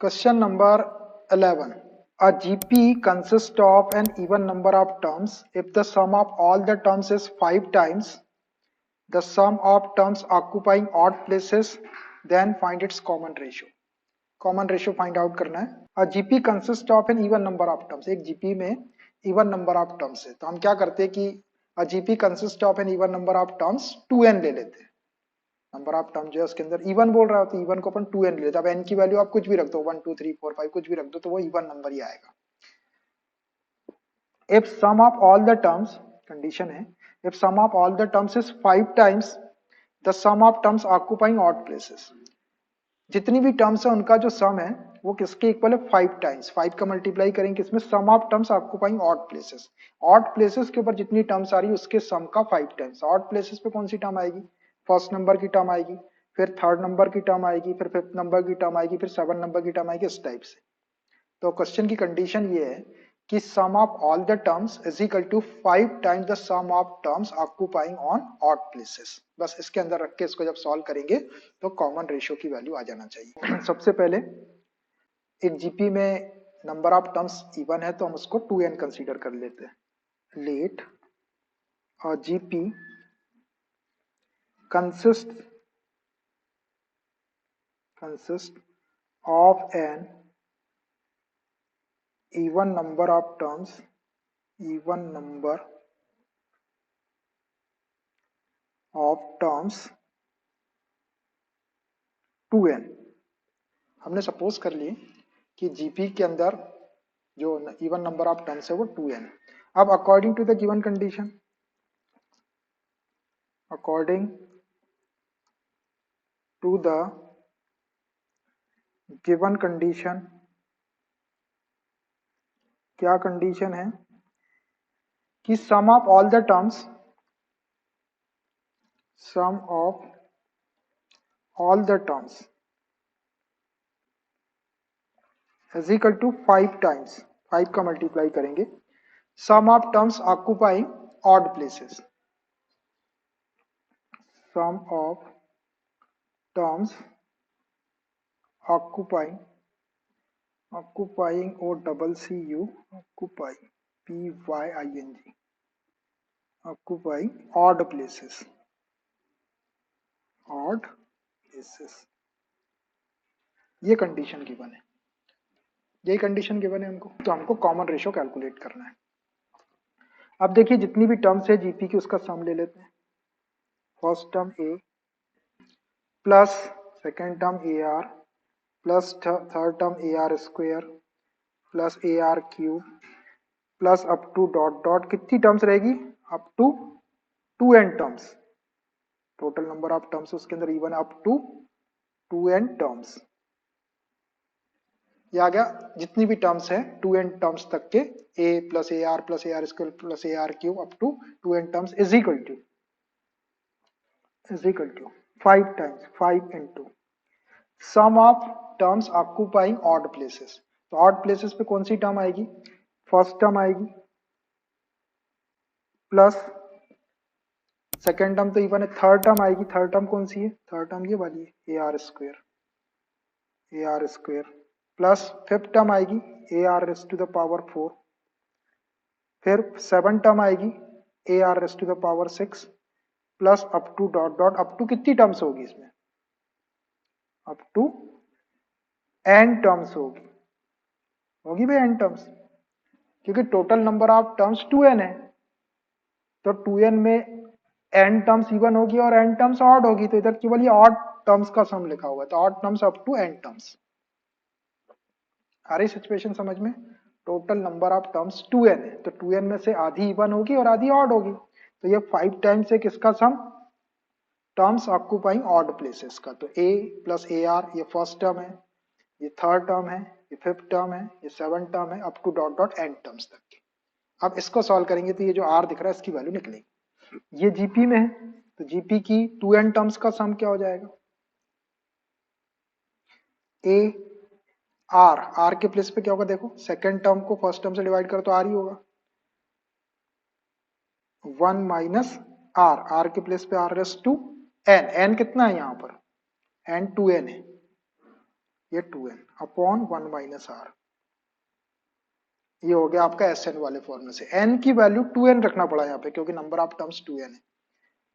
Question number 11. A GP consists of an even number of terms. If the sum of all the terms is 5 times the sum of terms occupying odd places, then find its common ratio. Common ratio find out करना है. A GP consists of an even number of terms. एक GP में even number of terms है, तो हम क्या करते हैं कि a GP consists of an even number of terms 2n ले लेते हैं. नंबर ऑफ टर्म जो है उसके अंदर इवन बोल रहा है, तो इवन को अपन 2n ले लेते हैं. अब n की वैल्यू आप कुछ भी रख दो, 1 2 3 4 5 कुछ भी रख दो, तो वो इवन नंबर ही आएगा. if sum of all the terms, condition है, if sum of all the terms is 5 times the sum of terms occupying odd places, जितनी भी टर्म्स है उनका जो सम है वो किसके इक्वल है 5 टाइम्स. 5 का मल्टीप्लाई करेंगे किसमें, sum of terms occupying odd places. Odd places के ऊपर जितनी टर्म्स आ रही है उसके सम का 5 टाइम्स. ऑड प्लेसेस पे कौन सी टर्म आएगी, फर्स्ट नंबर की टर्म आएगी, फिर थर्ड नंबर की टर्म आएगी, फिर फिफ्थ नंबर की टर्म आएगी, फिर 7 नंबर की टर्म आएगी, इस टाइप से. तो क्वेश्चन की कंडीशन ये है कि sum of all the terms is equal to 5 times the sum of terms occupying on odd places. बस इसके अंदर रख के इसको जब सॉल्व करेंगे तो कॉमन रेशियो की वैल्यू आ जाना चाहिए. सबसे पहले एक जीपी में नंबर ऑफ टर्म्स इवन है तो हम उसको 2n कंसीडर कर लेते हैं. Let our GP consist of an even number of terms, even number of terms 2n. हमने सपोज कर लिए कि जीपी के अंदर जो इवन नंबर ऑफ टर्म्स है वो 2n. अब according to the given condition, according to the given condition, क्या कंडीशन है कि sum of all the terms, sum of all the terms is equal to 5 times, 5 का मल्टीप्लाई करेंगे, sum of terms occupying odd places, sum of terms occupying o double c u occupying p y I n g occupying odd places, odd places. ये condition given है, यही condition given है हमको. तो हमको common ratio calculate करना है. अब देखिए जितनी भी टर्म्स है जीपी की उसका सम ले लेते हैं. First term a plus second term A R plus third term A R square plus a are cube plus up to dot dot, कितनी टर्म्स रहेगी, up to 2n terms. Total number of terms उसके अंदर even up to 2n terms. ये आ गया जितनी भी terms है 2n टर्म्स तक के, a plus a are square plus a are cube up to 2n terms is equal to 5 times 5 into sum of terms occupying odd places. तो odd places पे कौन सी टर्म आएगी, फर्स्ट टर्म आएगी plus second term तो even है, third term आएगी. Third term कौन सी है, थर्ड टर्म ये वाली है, A R square plus fifth term आएगी a are raise to the power 4, फिर सेवन टर्म आएगी a are raise to the power 6 plus up to dot dot. Up to कितनी टर्म्स होगी इसमें, अप टू n टर्म्स होगी भाई n terms, क्योंकि total number of terms 2n है. तो 2n में n टर्म्स इवन होगी और n टर्म्स ऑड होगी, तो इधर केवल ये ऑड टर्म्स का सम लिखा हुआ है. तो odd terms up to n terms. आ रही सिचुएशन समझ में. Total number of terms 2n है, तो 2n में से आधी इवन होगी और आधी ऑड होगी. तो ये 5 टाइम्स है किसका सम, टर्म्स ऑक्युपाइंग ऑड प्लेसेस का. तो a प्लस ए आर ये फर्स्ट टर्म है, ये थर्ड टर्म है, ये फिफ्थ टर्म है, ये सेवन टर्म है, up to dot dot n terms तक के. अब इसको सॉल्व करेंगे तो ये जो r दिख रहा है इसकी वैल्यू निकलेगी. ये जीपी में है तो जीपी की 2n टर्म्स का सम क्या हो जाएगा, a r के प्लेस पे क्या होगा, देखो सेकेंड टर्म को फर्स्ट टर्म से डिवाइड करो तो r ही होगा, 1 माइनस r के प्लेस पे r raise to n. n कितना है यहाँ पर, n 2n है, ये 2n अपॉन 1 माइनस आर, ये हो गया आपका एस एन वाले फॉर्मूले से। एन की वैल्यू 2n रखना पड़ा यहाँ पे क्योंकि नंबर ऑफ टर्म्स 2n है।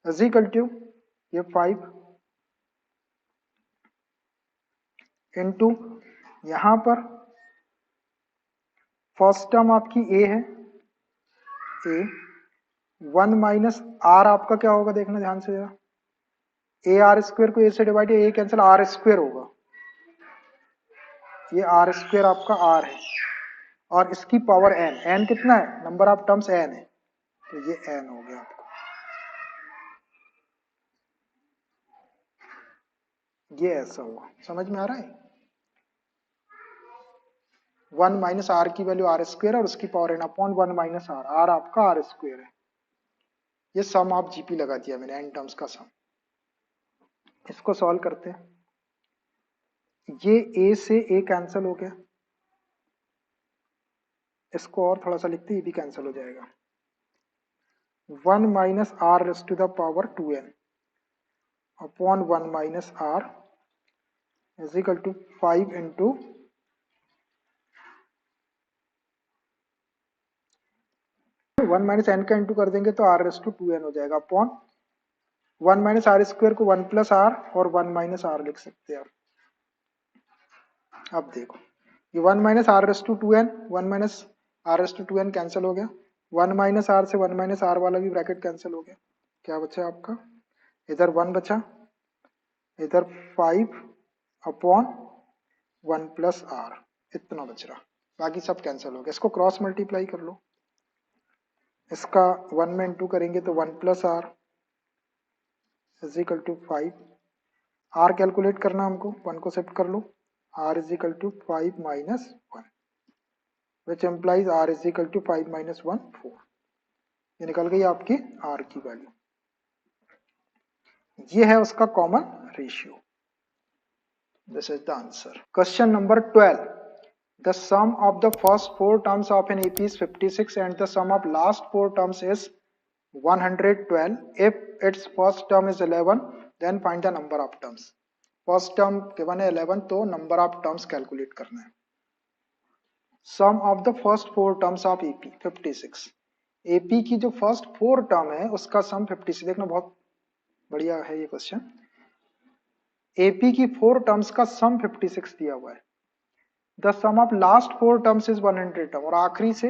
इज इक्वल टू ये 5 इंटू यहाँ पर फर्स्ट टर्म आपकी ए है, ए 1 माइनस आर आपका क्या होगा देखना ध्यान से जरा, ए आर स्क्वायर को ए से divide, a cancel, r square होगा, ये आर स्क्वायर आपका आर है और इसकी पावर एन, एन कितना है, नंबर ऑफ टर्म्स एन है, तो ये एन हो गया आपका। ये ऐसा हुआ, समझ में आ रहा है। 1 माइनस आर की वैल्यू आर स्क्वायर और उसकी power n upon 1 minus r, r आपका आर स्क्वायर है। ये सम ऑफ जीपी लगा दिया मैंने, एन टर्म्स का सम। इसको सॉल्व करते हैं, ये ए से ए कैंसिल हो गया, इसको और थोड़ा सा लिखते हैं, ये भी कैंसिल हो जाएगा। 1 minus are raise to the power 2n upon 1 minus r is equal to 5 into 1 minus n का इंटू कर देंगे तो आर रेस टू 2n हो जाएगा, अपॉन 1 माइनस आर स्क्वायर को 1 प्लस आर और 1 माइनस आर लिख सकते हैं आप। अब देखो ये 1 minus are raise to 2n, 1 minus are raise to 2n cancel हो गया, 1 माइनस आर से 1 माइनस आर वाला भी ब्रैकेट कैंसिल हो गया, क्या बचा आपका, इधर 1 बचा, इधर 5 अपॉन 1 प्लस आर, इतना बच रहा, बाकी सब कैंसिल हो गया। इसको क्रॉस मल्टीप्लाई कर लो, इसका 1 में इंटू करेंगे तो 1 plus r is equal to 5, r calculate करना हमको, 1 को शिफ्ट कर लो, r is equal to 5 minus 1 which implies r is equal to 5 minus 1 4, ये निकल गई आपकी आर की वैल्यू। ये है उसका common ratio. This is the answer. Question number 12. The sum of the first four terms of an AP is 56 and the sum of last four terms is 112. If its first term is 11, then find the number of terms. First term given है 11, तो number of terms calculate करना है। Sum of the first four terms of AP 56. AP की जो first four term है उसका sum 56, देखना बहुत बढ़िया है ये क्वेश्चन। AP की 4 टर्म्स का सम 56 दिया हुआ है, the sum of last 4 terms is 100 term, और आखिरी से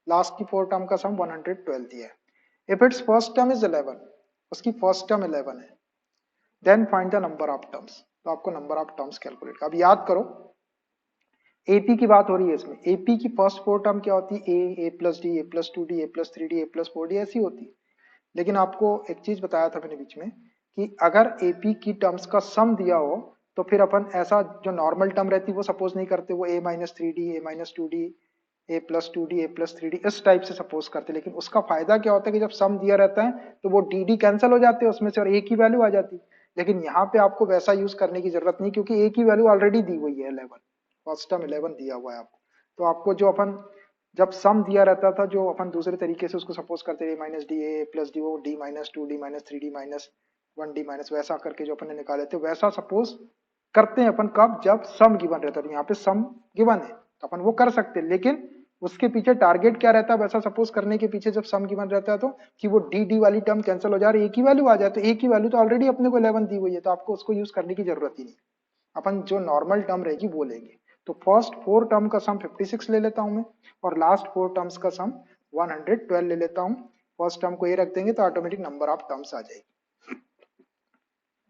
लास्ट की 4 टर्म का सम 112 दिया है। If its first term is 11, उसकी फर्स्ट टर्म 11 है, then find the number of terms, तो आपको नंबर ऑफ टर्म्स कैलकुलेट कर। अब याद करो एपी की बात हो रही है इसमें, एपी की फर्स्ट 4 टर्म क्या होती है, A plus D, A plus 2डी, ए प्लस 3डी, ए प्लस 4डी, ऐसी होती है। लेकिन आपको एक चीज बताया था मैंने बीच में कि अगर एपी की टर्म्स का सम दिया हो तो फिर अपन ऐसा जो नॉर्मल टर्म रहती है वो सपोज नहीं करते, वो ए माइनस 3डी, ए माइनस 2डी, ए प्लस 2डी, ए प्लस 3डी इस टाइप से सपोज करते। लेकिन उसका फायदा क्या होता है कि जब सम दिया रहता है तो वो डी डी कैंसिल हो जाते हैं उसमें से और ए की वैल्यू आ जाती। लेकिन यहाँ पे आपको वैसा यूज करने की जरूरत नहीं क्योंकि ए की वैल्यू ऑलरेडी दी हुई है 11, फर्स्ट टर्म 11 दिया हुआ है आपको। तो आपको जो अपन जब सम दिया रहता था जो अपन दूसरे तरीके से उसको सपोज करते थे minus D, A plus D, वो डी माइनस 2डी माइनस 3डी माइनस 1डी माइनस, वैसा करके जो अपन ने निकाले थे वैसा सपोज करते हैं अपन कब, जब सम गिवन रहता है। यहाँ पे सम गिवन है तो अपन वो कर सकते हैं, लेकिन उसके पीछे टारगेट क्या रहता है वैसा सपोज करने के पीछे, जब सम गिवन रहता है तो कि वो डी डी वाली टर्म कैंसिल हो जाए, ए की वैल्यू आ जाए, तो ए की वैल्यू तो ऑलरेडी अपने को 11 दी हुई है, तो आपको उसको यूज करने की जरूरत ही नहीं, अपन जो नॉर्मल टर्म रहेगी वो लेंगे। तो फर्स्ट 4 टर्म का सम 56 ले लेता हूं मैं और लास्ट 4 टर्म्स का सम 112 ले लेता हूं। फर्स्ट टर्म को ये रख देंगे तो ऑटोमेटिक नंबर ऑफ टर्म्स आ जाएगी।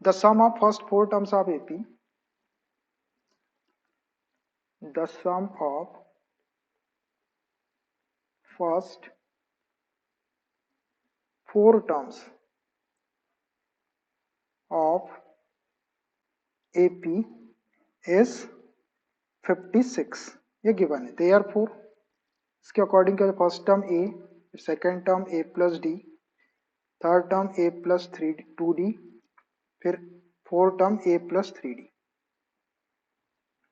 The sum of first 4 terms of AP, the sum of first 4 terms of AP is 56, ये गिवन है। देयरफॉर इसके अकॉर्डिंग क्या, first term a, second term a plus d, third term a plus 2डी, फिर fourth term a plus 3डी।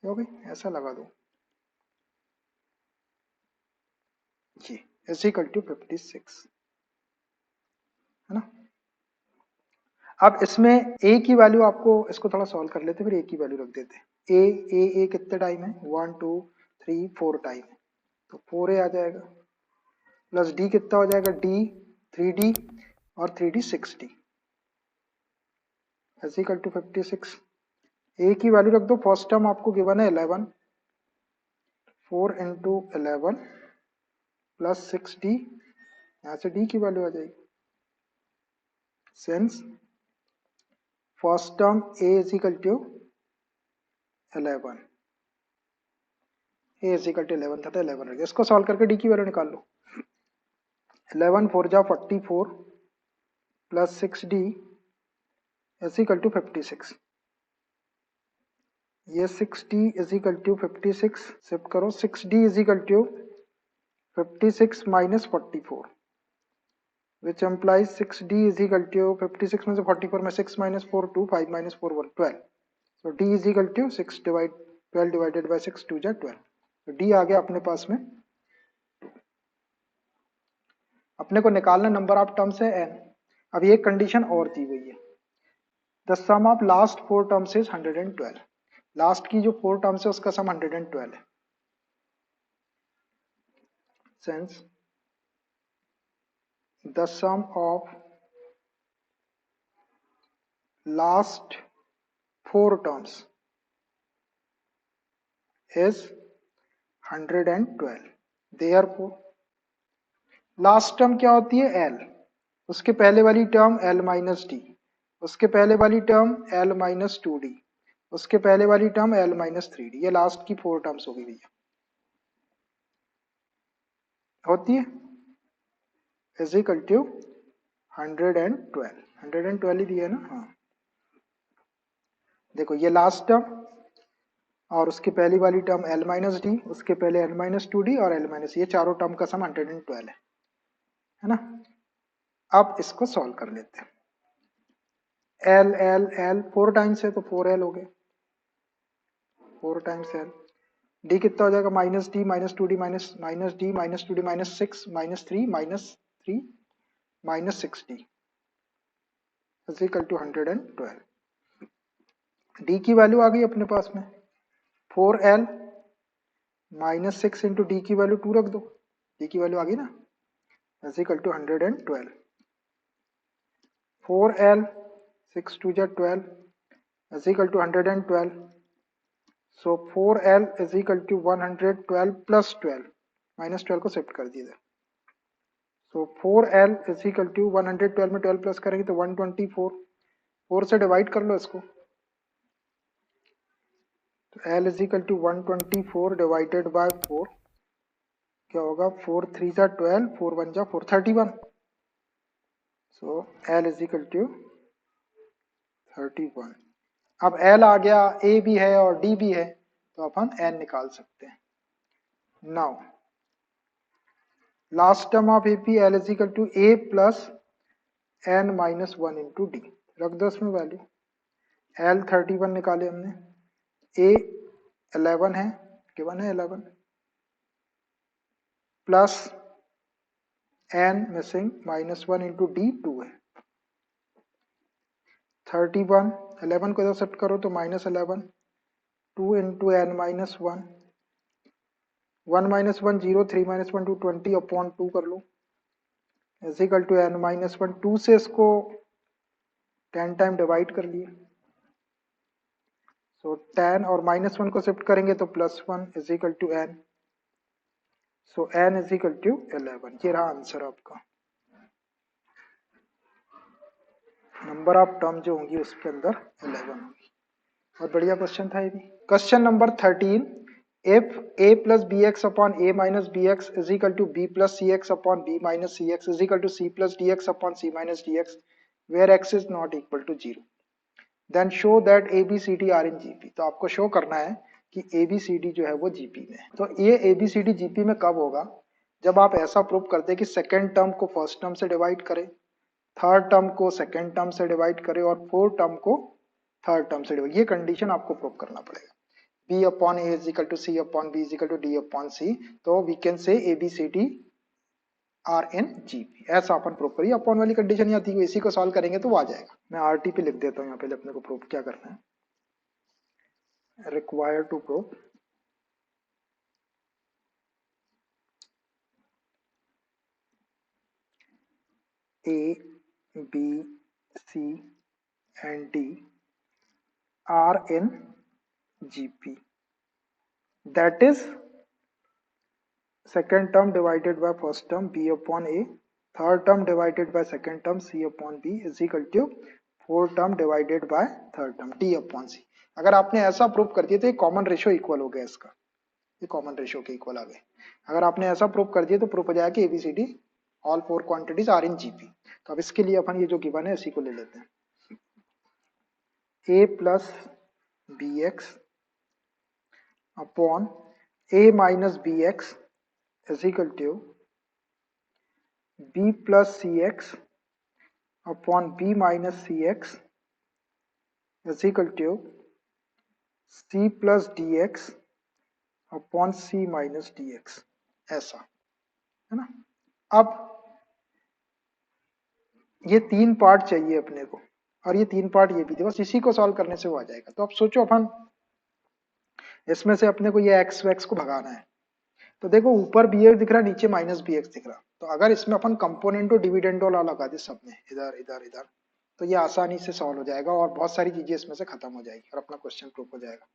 हो गई, ऐसा लगा दो ये इज इक्वल टू 56, है ना। अब इसमें a की वैल्यू आपको, इसको थोड़ा सॉल्व कर लेते फिर a की वैल्यू रख देते। a कितने टाइम है, 1 2 3 4 टाइम है, तो 4a आ जाएगा, प्लस d कितना हो जाएगा, d 3d और 3d 6d is equal to 56। a की वैल्यू रख दो, फर्स्ट टर्म आपको गिवन है 11, 4 इंटू 11 प्लस 6d, यहाँ से d की वैल्यू आ जाएगी। Since first term a is equal to 11, a is equal to 11 था, तो 11 रख दिया। इसको सॉल्व करके d की वैल्यू निकाल लो। 11 4 जा 44 plus 6d is equal to 56। ये 6d is equal to 56 shift करो, 6d is equal to 56 minus 44 which implies 6d is equal to 56 में से 44 में 6 minus 4 2 5 minus 4 1 12, so d is equal to 6 divide 12 divided by 6 2 जा 12, तो d आ गया अपने पास में। अपने को निकालना नंबर ऑफ टर्म्स है n। अब ये कंडीशन और दी हुई है, the sum of last 4 terms is 112, last की जो 4 टर्म्स है उसका सम 112 है। Since the sum of last 4 terms is 112, therefore last term क्या होती है, l, उसके पहले वाली टर्म l माइनस डी, उसके पहले वाली टर्म l माइनस 2d, उसके पहले वाली टर्म l माइनस 3d, ये लास्ट की 4 टर्म्स होगी भैया, होती है इज इक्वल टू 112, 112 ही दिया है ना। हाँ देखो ये लास्ट टर्म और उसके पहली वाली टर्म l माइनस डी, उसके पहले l माइनस 2d और l माइनस, ये चारों टर्म का सम 112 है ना। अब इसको सॉल्व कर लेते हैं। एल एल एल 4 टाइम्स है तो 4l हो गए, 4 टाइम्स l, डी कितना हो जाएगा, minus d minus 2d minus minus d minus 2d minus 6 minus 3 minus 3 minus 6d is equal to 112। D की वैल्यू आ गई अपने पास में, 4l माइनस 6 इंटू डी की वैल्यू 2 रख दो, डी की वैल्यू आ गई ना, इज इक्वल टू 112। 4l 6 2 जा 12 is equal to 112, so 4l is equal to 112 plus 12, minus 12 को शिफ्ट कर दीजिए, so 4l is equal to 112 में 12 प्लस करेंगे तो 124, 4 से डिवाइड कर लो इसको, तो l is equal to 124 divided by 4 क्या होगा, 4 3 जा 12 4 1 जा 4 31, so l is equal to 31। अब l आ गया, a भी है और d भी है, तो अपन n निकाल सकते हैं। Now last term of AP l is equal to a plus n minus 1 into D, रख दो इसमें वैल्यू, l 31 निकाले हमने, a 11 है, गिवन है 11 plus n missing minus 1 into d 2 है, 31 11 को इधर शिफ्ट करो तो minus 11 2 into n minus 1, 1 minus 1 0, 3 minus 1 2 20 upon 2 कर लो is equal to n minus 1, 2 से इसको 10 टाइम डिवाइड कर लिए, सो 10 और माइनस 1 को शिफ्ट करेंगे तो plus 1 is equal to n, so n is equal to 11। ये रहा आंसर आपका, नंबर ऑफ टर्म जो होंगी उसके अंदर 11 होगी। बहुत बढ़िया क्वेश्चन था ये भी। Question number 13, if a plus bx upon a minus bx is equal to b plus cx upon b minus cx is equal to c plus dx upon c minus dx where x is not equal to 0, then show that abcd are in gp। तो आपको show करना है कि abcd जो है वो gp में है। तो ये abcd gp में कब होगा, जब आप ऐसा प्रूव करते कि सेकेंड टर्म को फर्स्ट टर्म से डिवाइड करें, थर्ड टर्म को सेकेंड टर्म से डिवाइड करें और फोर्थ टर्म को थर्ड टर्म से डिवाइड, ये कंडीशन आपको प्रूव करना पड़ेगा। b upon a is equal to c upon b is equal to d upon c, तो we can say abcd are in GP, ऐसा अपन प्रूव करिए। अपॉन वाली कंडीशन यहाँ थी, इसी को सॉल्व करेंगे तो वो आ जाएगा। मैं आर टी पे लिख देता हूँ यहाँ, पहले अपने को प्रूव क्या करना है। Require to prove A, B, C and D are in GP. That is second term divided by first term B upon A, third term divided by second term C upon B is equal to fourth term divided by third term D upon C। अगर आपने ऐसा prove कर दिया तो ये common ratio equal हो गया, इसका ये कॉमन रेशियो के इक्वल आ गए। अगर आपने ऐसा प्रूव कर दिया तो प्रूव हो जाएगा कि ABCD all four quantities are in GP. तो अब इसके लिए अपन ये जो गिवन है इसी को ले लेते हैं। A plus bx upon A minus bx is equal to B plus cx upon B minus cx is equal to C plus dx upon C minus dx, ऐसा है ना। अब ये तीन पार्ट चाहिए अपने को और ये तीन पार्ट ये भी थे, बस इसी को सॉल्व करने से वो आ जाएगा। तो अब सोचो अपन इसमें से अपने को ये एक्स वैक्स को भगाना है। तो देखो ऊपर बी एक्स दिख रहा है, नीचे माइनस बी एक्स दिख रहा। तो अगर इसमें अपन कंपोनेंटो डिविडेंडो लॉ लगा दे सब में, इधर इधर इधर, तो ये आसानी से सॉल्व हो जाएगा और बहुत सारी चीजें इसमें से खत्म हो जाएगी और अपना क्वेश्चन प्रूव हो जाएगा।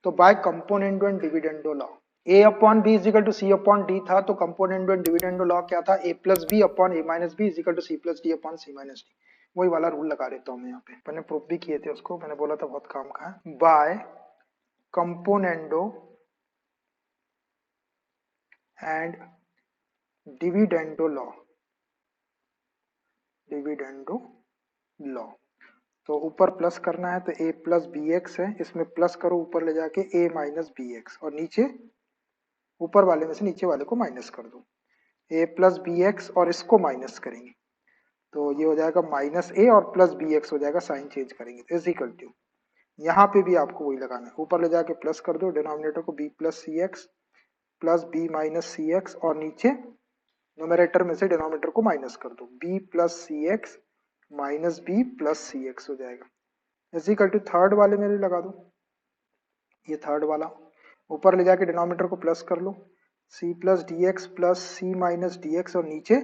तो by componendo and dividendo law a upon b is equal to c upon d था, तो कंपोनेंटो एंड डिविडेंडो लॉ क्या था, a plus b upon a minus b is equal to c plus D upon c minus d. वही वाला rule लगा देता हूँ मैं यहाँ पे, मैंने प्रूफ भी किए थे उसको, मैंने बोला था बहुत काम का है। By componendo and dividendo law, dividendo law, तो ऊपर प्लस करना है तो a प्लस बी एक्स है, इसमें प्लस करो ऊपर ले जाके a माइनस बी एक्स, और नीचे ऊपर वाले में से नीचे वाले को माइनस कर दो, a प्लस बी एक्स और इसको माइनस करेंगे तो ये हो जाएगा माइनस a और प्लस बी एक्स हो जाएगा, साइन चेंज करेंगे तो इज इक्वल टू, यहाँ पे भी आपको वही लगाना है, ऊपर ले जाके प्लस कर दो, डिनोमिनेटर को b plus c x plus B minus सी एक्स, और नीचे न्यूमरेटर में से डिनोमिनेटर को माइनस कर दो, b plus c x minus B plus c x हो जाएगा, इज इक्वल टू थर्ड वाले में भी लगा दो, ये थर्ड वाला ऊपर ले जाके डिनोमिनेटर को प्लस कर लो, c plus d x plus c minus d x, और नीचे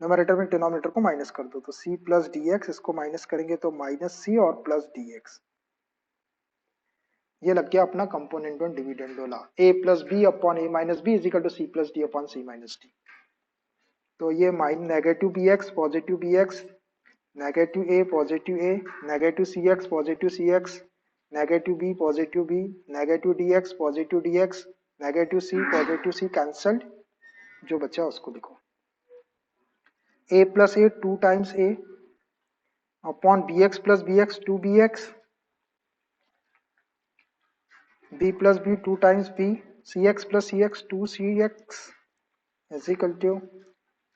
न्यूमरेटर में डिनोमिनेटर को माइनस कर दो, तो c प्लस डी एक्स, इसको माइनस करेंगे तो माइनस सी और प्लस डी एक्स। ये लग गया अपना component on dividendo law, a plus b upon a minus b is equal to c plus D upon c minus D. तो ये negative b x positive b x, negative a positive a, negative c x positive c x, negative b positive b, negative d x positive d x, negative c positive c cancelled, जो बचा उसको लिखो, a plus a two times a upon B x plus b x to b x, b plus b to times b, c x plus c x to c x is equal to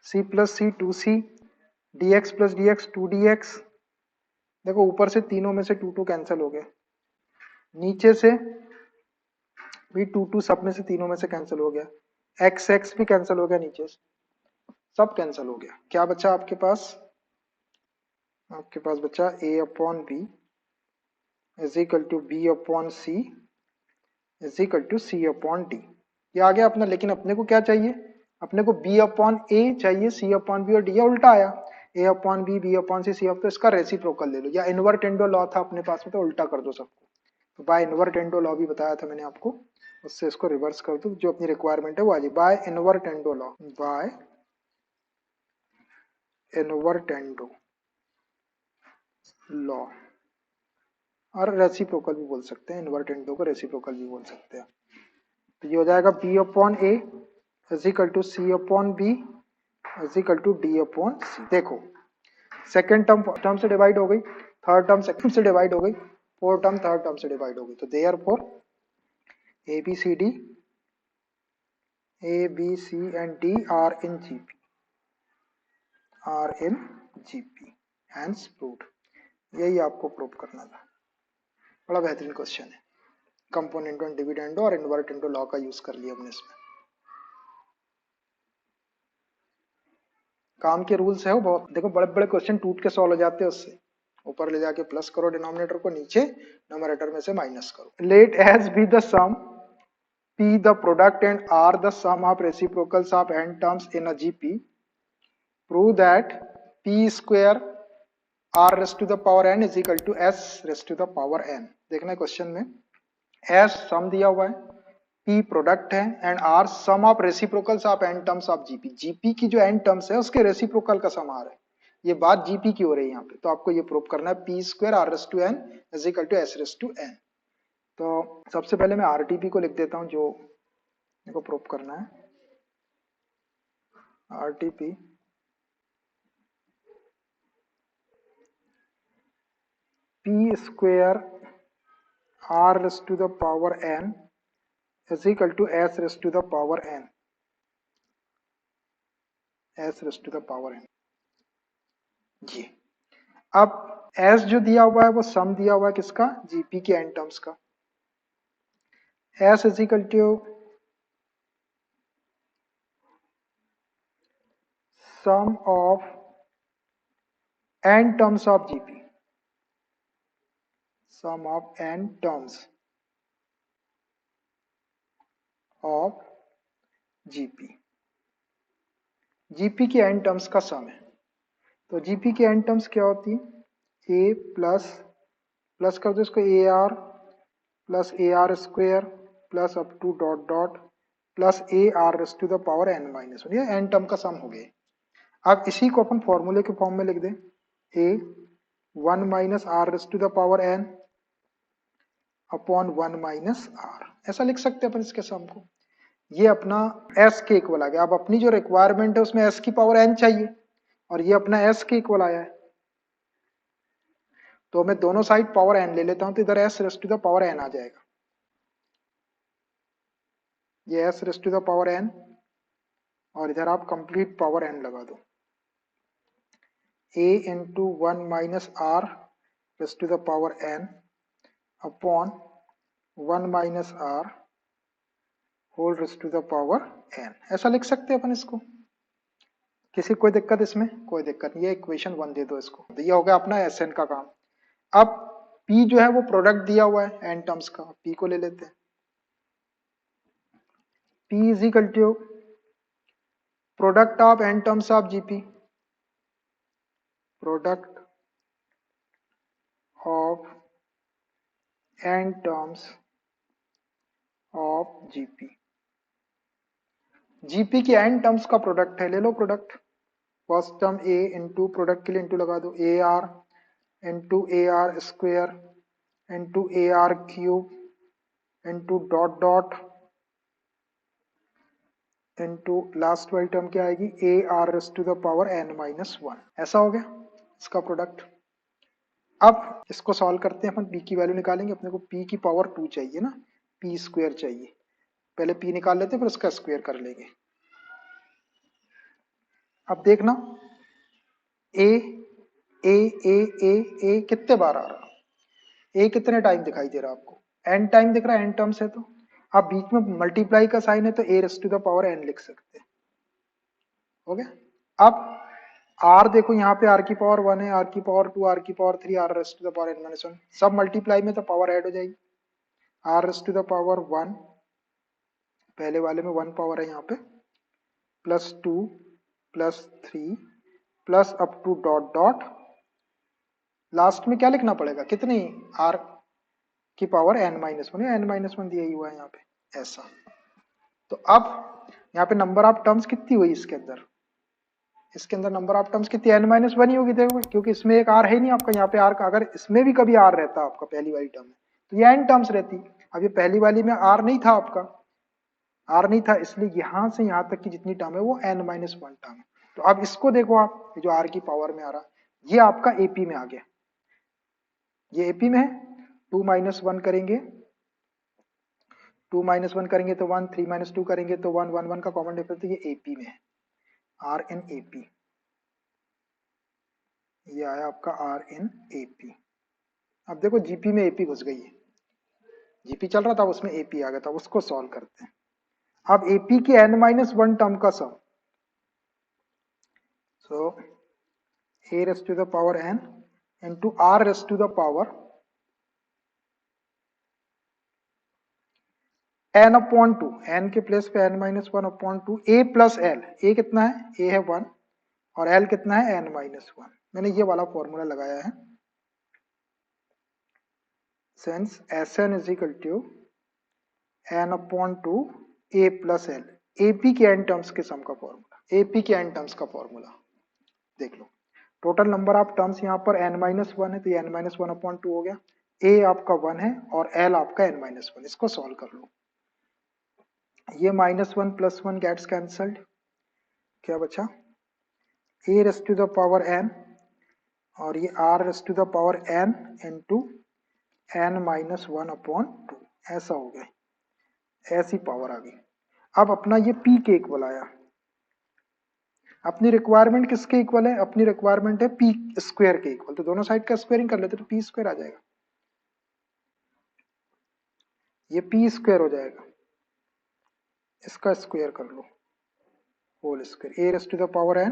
c plus c to c, d x plus d x to d x. देखो ऊपर से तीनों में से to to cancel हो गए, नीचे से भी टू टू, सब में से तीनों में से कैंसिल हो गया, एक्स एक्स भी कैंसिल हो गया, नीचे से सब कैंसिल हो गया। क्या बचा आपके पास, आपके पास बचा a upon b is equal to b upon c is equal to c upon d. ये आ गया अपना, लेकिन अपने को क्या चाहिए, अपने को b अपॉन ए चाहिए, सी अपॉन बी, और डी उल्टा आया, a upon b, b upon c, c upon, तो इसका रेसिप्रोकल ले लो, या इन्वर्टेंडो लॉ था अपने पास में तो उल्टा कर दो सबको। तो बाय इन्वर्टेंडो लॉ भी बताया था मैंने आपको, उससे इसको रिवर्स कर दो, जो अपनी रिक्वायरमेंट है वो आ जाए, by invertendo law, by invertendo law, और रेसिप्रोकल भी बोल सकते हैं, इन्वर्टेंडो को रेसिप्रोकल भी बोल सकते हैं। तो ये हो जाएगा b upon a is equal to c upon b is equal to D upon c. देखो सेकेंड टर्म फर्स्ट टर्म से डिवाइड हो गई, थर्ड टर्म सेकंड से डिवाइड हो गई, फोर्थ टर्म थर्ड टर्म से डिवाइड हो गई, तो therefore a b c d, a b c and d are in GP, are in GP, hence proved. यही आपको प्रूव करना था, बड़ा बेहतरीन क्वेश्चन है, कंपोनेंटो एंड डिविडेंडो और इन्वर्टेंडो लॉ का यूज कर लिया हमने इसमें। काम के रूल्स है वो बहुत, देखो बड़े बड़े क्वेश्चन टूट के सॉल्व हो जाते हैं उससे। ऊपर ले जाके प्लस करो डिनोमिनेटर को, नीचे न्यूमरेटर में से माइनस करो। Let S be the sum P the product and R the sum of reciprocals of n terms in a GP. Prove that P square R raised to the power n is equal to S raised to the power n. देखना question में S sum दिया हुआ है, P product है and R sum of reciprocals of n terms of GP। GP की जो n terms है उसके रेसिप्रोकल का सम आ रहा है। ये बात GP की हो रही है यहाँ पे, तो आपको ये प्रूव करना है P square R raised to n is equal to S raised to n। तो सबसे पहले मैं RTP को लिख देता हूँ जो को प्रूव करना है। RTP P square R raised to the power n is equal to S raised to the power n, S raised to the power n जी। अब S जो दिया हुआ है वो सम दिया हुआ है किसका, GP के n टर्म्स का। S is equal to sum of n terms of GP, sum of n terms of GP, GP की n टर्म्स का सम है। तो GP की n टर्म्स क्या होती है, a प्लस प्लस कर दो इसको AR plus AR square plus up to dot dot plus AR raise to the power n minus 1, ये n टर्म का सम हो गया। अब इसी को अपन फॉर्मूले के फॉर्म में लिख दें, a 1 minus r raise to the power n upon 1 minus r, ऐसा लिख सकते हैं अपन इसके सम को। ये अपना s के इक्वल आ गया। अब अपनी जो रिक्वायरमेंट है उसमें s की पावर n चाहिए और ये अपना s के इक्वल आया है, तो मैं दोनों साइड पावर n ले लेता हूं, तो इधर s raise to the power n आ जाएगा। ये s raise to the power n और इधर आप कंप्लीट पावर n लगा दो, a into 1 minus r raise to the power n upon 1 minus r whole raise to the power n, ऐसा लिख सकते हैं अपन इसको। किसी कोई दिक्कत इसमें, कोई दिक्कत नहीं है। इक्वेशन 1 दे दो इसको, तो ये हो गया अपना Sn का काम। अब P जो है वो प्रोडक्ट दिया हुआ है n टर्म्स का, P को ले लेते हैं। P is equal to product of n terms of GP, product of n terms of GP। GP की n टर्म्स का प्रोडक्ट है, ले लो product. First term a into product के लिए इंटू लगा दो, AR into AR square into AR cube into dot dot into last वाली टर्म क्या आएगी, AR raise to the power n minus 1, ऐसा हो गया इसका प्रोडक्ट। अब इसको सॉल्व करते हैं अपन, p की वैल्यू निकालेंगे। अपने को p की पावर 2 चाहिए ना, p स्क्वायर चाहिए। पहले p निकाल लेते हैं फिर उसका स्क्वायर कर लेंगे। अब देखना a a a a a कितने बार आ रहा, a कितने टाइम दिखाई दे रहा आपको, n टाइम दिख रहा है, n टर्म्स है। तो आप बीच में मल्टीप्लाई का साइन है तो a raise to the power n लिख सकते हैं, हो गया। अब r देखो यहाँ पे r की पावर 1 है, r की पावर 2, r की power 3, r raise to the power n minus 1, सब मल्टीप्लाई में तो पावर ऐड हो जाएगी। r raise to the power 1, पहले वाले में 1 पावर है यहाँ पे, plus 2 plus 3 plus up to dot dot, last में क्या लिखना पड़ेगा, कितनी, r की पावर n माइनस 1 है, n माइनस 1 दिया ही हुआ है यहाँ पे, ऐसा। तो अब यहाँ पे नंबर ऑफ टर्म्स कितनी हुई इसके अंदर, इसके अंदर नंबर ऑफ टर्म्स कितनी, n माइनस 1 ही होगी। देखो क्योंकि इसमें एक r है नहीं आपका, यहाँ पे r का, अगर इसमें भी कभी r रहता आपका पहली वाली टर्म में तो ये n टर्म्स रहती। अब ये पहली वाली में r नहीं था आपका, r नहीं था, इसलिए यहां से यहां तक की जितनी टर्म है वो n माइनस 1 टर्म है। तो अब इसको देखो आप, जो r की पावर में आ रहा, ये आपका AP में आ गया, ये AP में है। 2 माइनस 1 करेंगे, 2 माइनस 1 करेंगे तो 1, 3 माइनस 2 करेंगे तो 1, 1 1 का कॉमन डिफरेंस, तो ये AP में है, R in AP, ये आया आपका R in AP। अब देखो GP में AP घुस गई है, GP चल रहा था उसमें AP आ गया था, उसको सॉल्व करते हैं। अब AP की n माइनस 1 टर्म का सम, So a raised to the power n into r raised to the power n upon to, n के प्लेस पे n minus one upon two a plus L. a कितना है? a है 1 और l कितना है? n minus one. मैंने ये वाला फॉर्मूला लगाया है। Since Sn is equal to n upon two a plus L, AP के n टर्म्स के सम का फॉर्मूला, AP के n टर्म्स का फॉर्मूला देख लो। टोटल नंबर ऑफ टर्म्स यहाँ पर n माइनस वन है, तो ये n minus one upon two हो गया। a आपका 1 है और l आपका n माइनस वन। इसको सॉल्व कर लो। ये minus one plus one gets cancelled, क्या बचा? a raise to the power n और ये r raise to the power n into n minus one upon two, ऐसा हो गया। ऐसी पावर आ गई। अब अपना ये p के इक्वल आया। अपनी रिक्वायरमेंट किसके इक्वल है? अपनी रिक्वायरमेंट है p स्क्वायर के इक्वल, तो दोनों साइड का स्क्वायरिंग कर लेते तो p स्क्वायर आ जाएगा। ये p स्क्वायर हो जाएगा, इसका स्क्वायर कर लो, whole square. a raise to the power n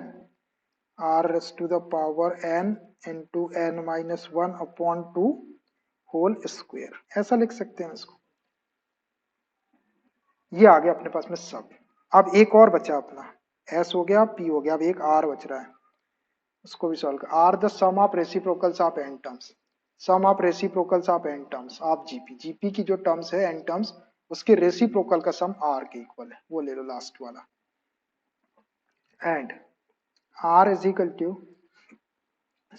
r raise to the power n into n minus one upon two whole square, ऐसा लिख सकते हैं इसको। ये आ गया अपने पास में सब। अब एक और बचा अपना, s हो गया, p हो गया, अब एक r बच रहा है, उसको भी सॉल्व कर। Are the sum of reciprocals of n terms, sum of reciprocals of n terms of GP. GP की जो टर्म्स है n टर्म्स, उसके रेसिप्रोकल का सम r के इक्वल है, वो ले लो लास्ट वाला। And r is equal to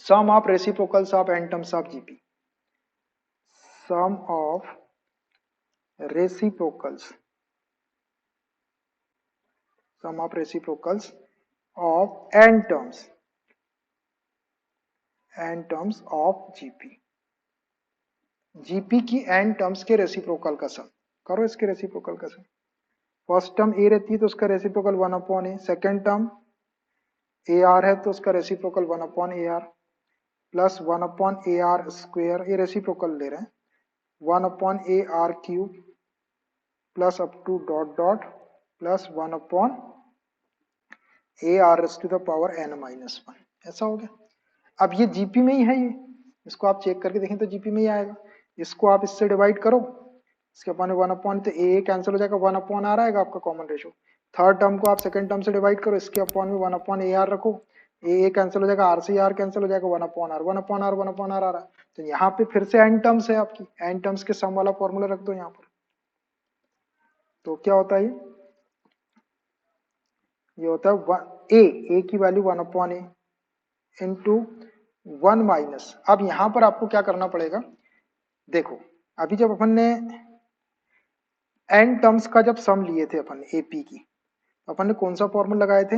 sum of reciprocals of n terms of GP, sum of reciprocals, sum of reciprocals of n terms of GP. GP की n terms के reciprocal का sum करो, इसके रेसिप्रोकल का सम। First term ए रहती है तो उसका reciprocal one upon A, second term A R है तो उसका reciprocal one upon A are plus one upon A are square, ये रेसिप्रोकल ले रहे हैं, one upon A are cube plus up to dot dot plus one upon A are raise to the power n minus one, ऐसा हो गया। अब ये GP में ही है, ये इसको आप चेक करके देखें तो जीपी में ही आएगा। इसको आप इससे डिवाइड करो, इसके अपॉन वन अपॉन, तो ए कैंसिल हो जाएगा, वन अपॉन आर आएगा आपका कॉमन रेशो। थर्ड टर्म को आप सेकंड टर्म से डिवाइड करो, इसके अपॉन में वन अपॉन ए आर रखो, ए कैंसिल हो जाएगा, आर से आर कैंसिल हो जाएगा, one upon r, one upon r, one upon r आ रहा है। तो यहाँ पे फिर से एन टर्म्स है आपकी, एन टर्म्स के सम वाला फॉर्मूला रख दो यहाँ पर। तो क्या होता है ये होता है ए की वैल्यू वन अपॉन ए इंटू वन माइनस। अब यहां पर आपको क्या करना पड़ेगा, देखो अभी जब अपन ने एन टर्म्स का जब सम लिए थे अपन ने एपी की, तो अपन ने कौन सा फॉर्मूला लगाए थे?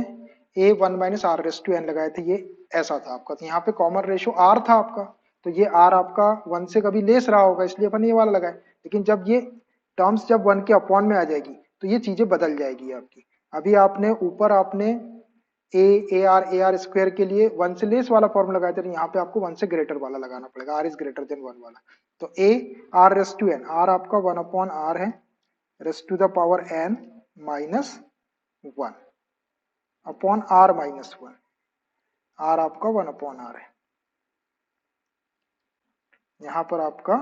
A one minus are raise to n लगाए थे, ये ऐसा था आपका। तो यहाँ पे कॉमन रेशो आर था आपका, तो ये आर आपका वन से कभी लेस रहा होगा, इसलिए अपन ने ये वाला लगाए। लेकिन जब ये टर्म्स जब वन के अपॉन में आ जाएगी तो ये चीजें बदल जाएगी आपकी। अभी आपने ऊपर आपने ए आर स्क्वायर के लिए वन से लेस वाला फॉर्मूला लगाया था, यहाँ पे आपको वन से ग्रेटर वाला लगाना पड़ेगा, R is greater than one वाला। तो A are raise to N, R आपका वन अपॉन आर है, raise to the power N minus one upon R minus one, R आपका वन अपॉन आर है। यहां पर आपका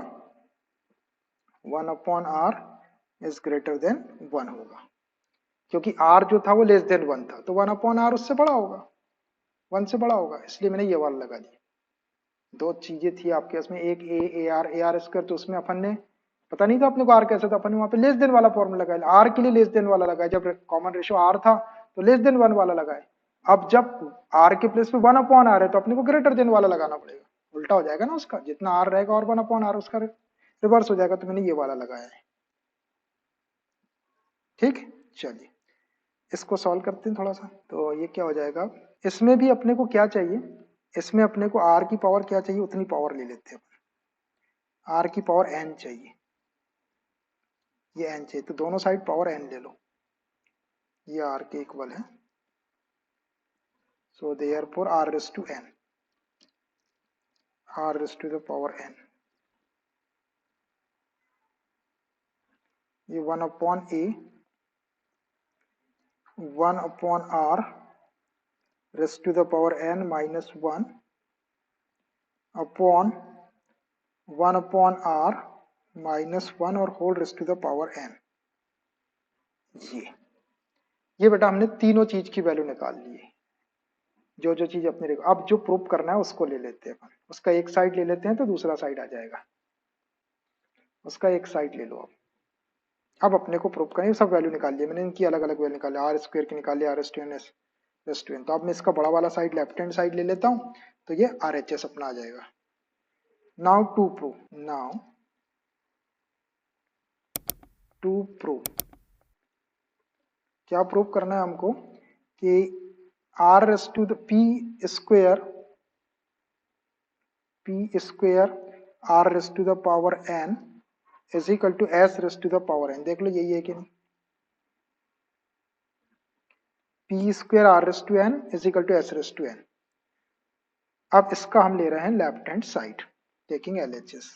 one upon R is greater than one होगा, क्योंकि are जो था वो लेस देन वन था, तो वन अपॉन आर उससे बड़ा होगा, वन से बड़ा होगा, इसलिए मैंने ये वाला लगा दिया। दो चीजें थी आपके इसमें, एक ए आर स्क्वायर, तो उसमें अपन ने पता नहीं था अपने को आर कैसे, था अपन ने वहां पे लेस देन वाला फॉर्मूला लगाया, आर के लिए लेस देन वाला लगाया। जब कॉमन रेशियो आर था तो लेस देन वन वाला लगाए। अब जब आर के प्लेस पे वन अपॉन आर है तो अपने को ग्रेटर देन वाला लगाना पड़ेगा, उल्टा हो जाएगा ना उसका, जितना आर रहेगा और वन अपॉन आर उसका रिवर्स हो जाएगा, तो मैंने ये वाला लगाया है। ठीक, चलिए इसको सॉल्व करते हैं थोड़ा सा। तो ये क्या हो जाएगा, इसमें भी अपने को क्या चाहिए, इसमें अपने को आर की पावर क्या चाहिए, उतनी पावर ले लेते हैं। आर की पावर एन चाहिए, ये एन चाहिए, तो दोनों साइड पावर एन ले लो, ये आर के इक्वल है। So therefore r raise to N, r raise to the power n, ये one upon a, one upon r raised to the power n minus 1 upon 1 upon r minus 1 और whole raised to the power n। ये बेटा हमने तीनों चीज की value निकाल ली है। जो जो चीज अपने अब जो प्रूफ करना है उसको ले लेते हैं अपन। उसका एक साइड ले लेते हैं तो दूसरा साइड आ जाएगा। उसका एक साइड ले लो। अब अपने को प्रूफ करना है, सब वैल्यू निकाल लिया मैंने, इनकी अलग अलग वैल्यू निकाली, आर स्क्वायर की निकाली, R S to N S S to N. तो अब मैं इसका बड़ा वाला साइड लेफ्ट हैंड साइड ले लेता हूँ तो ये आर एच एस अपना आ जाएगा। नाउ टू प्रूव क्या प्रूव करना है हमको कि R S to the P square R raise to the power n is equal to S raise to the power n। देख लो यही है कि नहीं, P square R raise to n is equal to S raise to n। अब इसका हम ले रहे हैं left hand side taking LHS।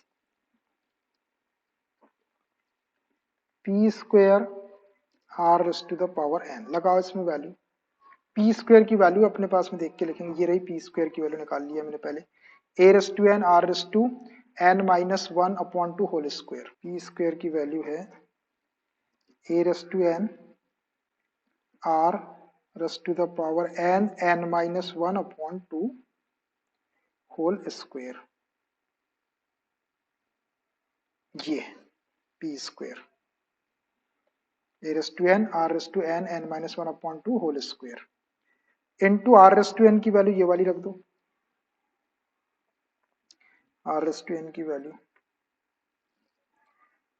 P square R raise to the power n लगाओ इसमें वैल्यू। पी स्क्वेयर की वैल्यू अपने पास में देख के लिखेंगे, ये रही पी स्क्वेयर की वैल्यू निकाल लिया मैंने पहले, a raise to N r raise to n minus 1 upon 2 whole square. P square की वैल्यू है a raise to N r raise to the power n minus 1 upon 2 whole square. ये P square a raise to N r raise to n minus 1 upon 2 whole square into r raise to n की value ये वाली रख दो। R raise to n की value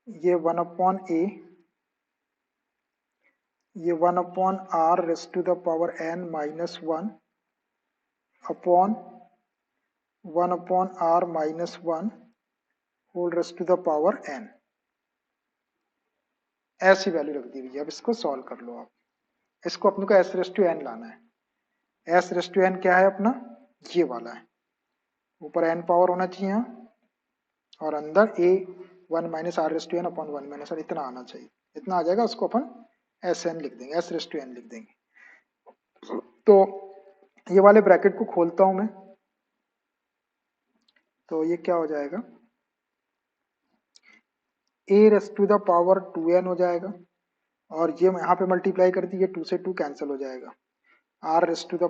ये 1 upon A, ये 1 upon R raise to the power n minus 1 upon 1 upon R minus 1 whole raise to the power n। ऐसी value रख दी भैया। अब इसको सॉल्व कर लो आप। इसको अपने को एस रेस टू एन लाना है। एस रेस टू एन क्या है अपना, ये वाला है, ऊपर n पावर होना चाहिए यहाँ और अंदर A 1 minus are raise to N upon 1 minus R, इतना आना चाहिए। इतना आ जाएगा, उसको अपन एस एन लिख देंगे, एस रेस टू एन लिख देंगे। तो ये वाले ब्रैकेट को खोलता हूं मैं, तो ये क्या हो जाएगा, a raise to the power 2n हो जाएगा और ये यहाँ पे मल्टीप्लाई कर दी, ये 2 से 2 कैंसिल हो जाएगा। R raise to the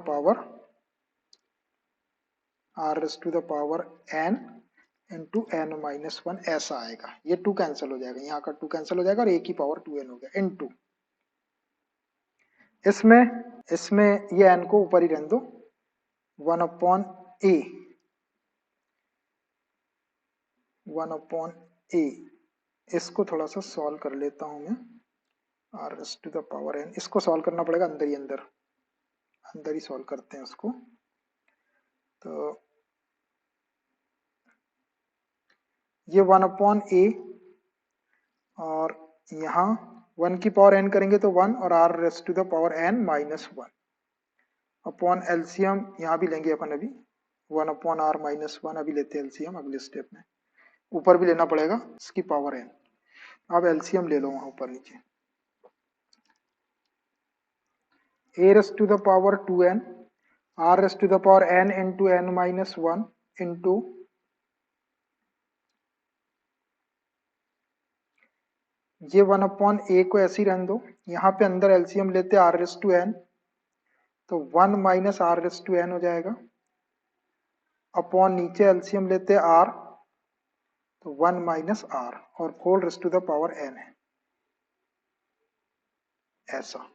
power n into n minus 1 ऐसा आएगा। ये 2 कैंसिल हो जाएगा, यहाँ का 2 कैंसिल हो जाएगा और a की पावर 2n हो गया इंटू इसमें ये n को ऊपर ही रहने दो, 1 अपॉन ए। इसको थोड़ा सा सॉल्व कर लेता हूं मैं, R raise to the power n। इसको सॉल्व करना पड़ेगा अंदर ही सॉल्व करते हैं उसको। तो ये 1 अपॉन ए और यहाँ 1 की पावर n करेंगे तो 1 और r raise to the power n minus 1 upon LCM यहाँ भी लेंगे अपन अभी, 1 अपॉन r माइनस 1 अभी लेते हैं एलसीएम अगले स्टेप में। ऊपर भी लेना पड़ेगा इसकी पावर n। अब एलसीएम ले लो वहां ऊपर नीचे, a raise to the power 2n r raise to the power n into n minus 1 into ये 1 अपॉन ए को ऐसे ही रहने दो। यहाँ पे अंदर एलसीएम लेते हैं आर रेस टू एन, तो 1 minus are raise to N हो जाएगा अपॉन नीचे एलसीएम लेते हैं आर, तो 1 माइनस आर और whole raise to the power N है ऐसा।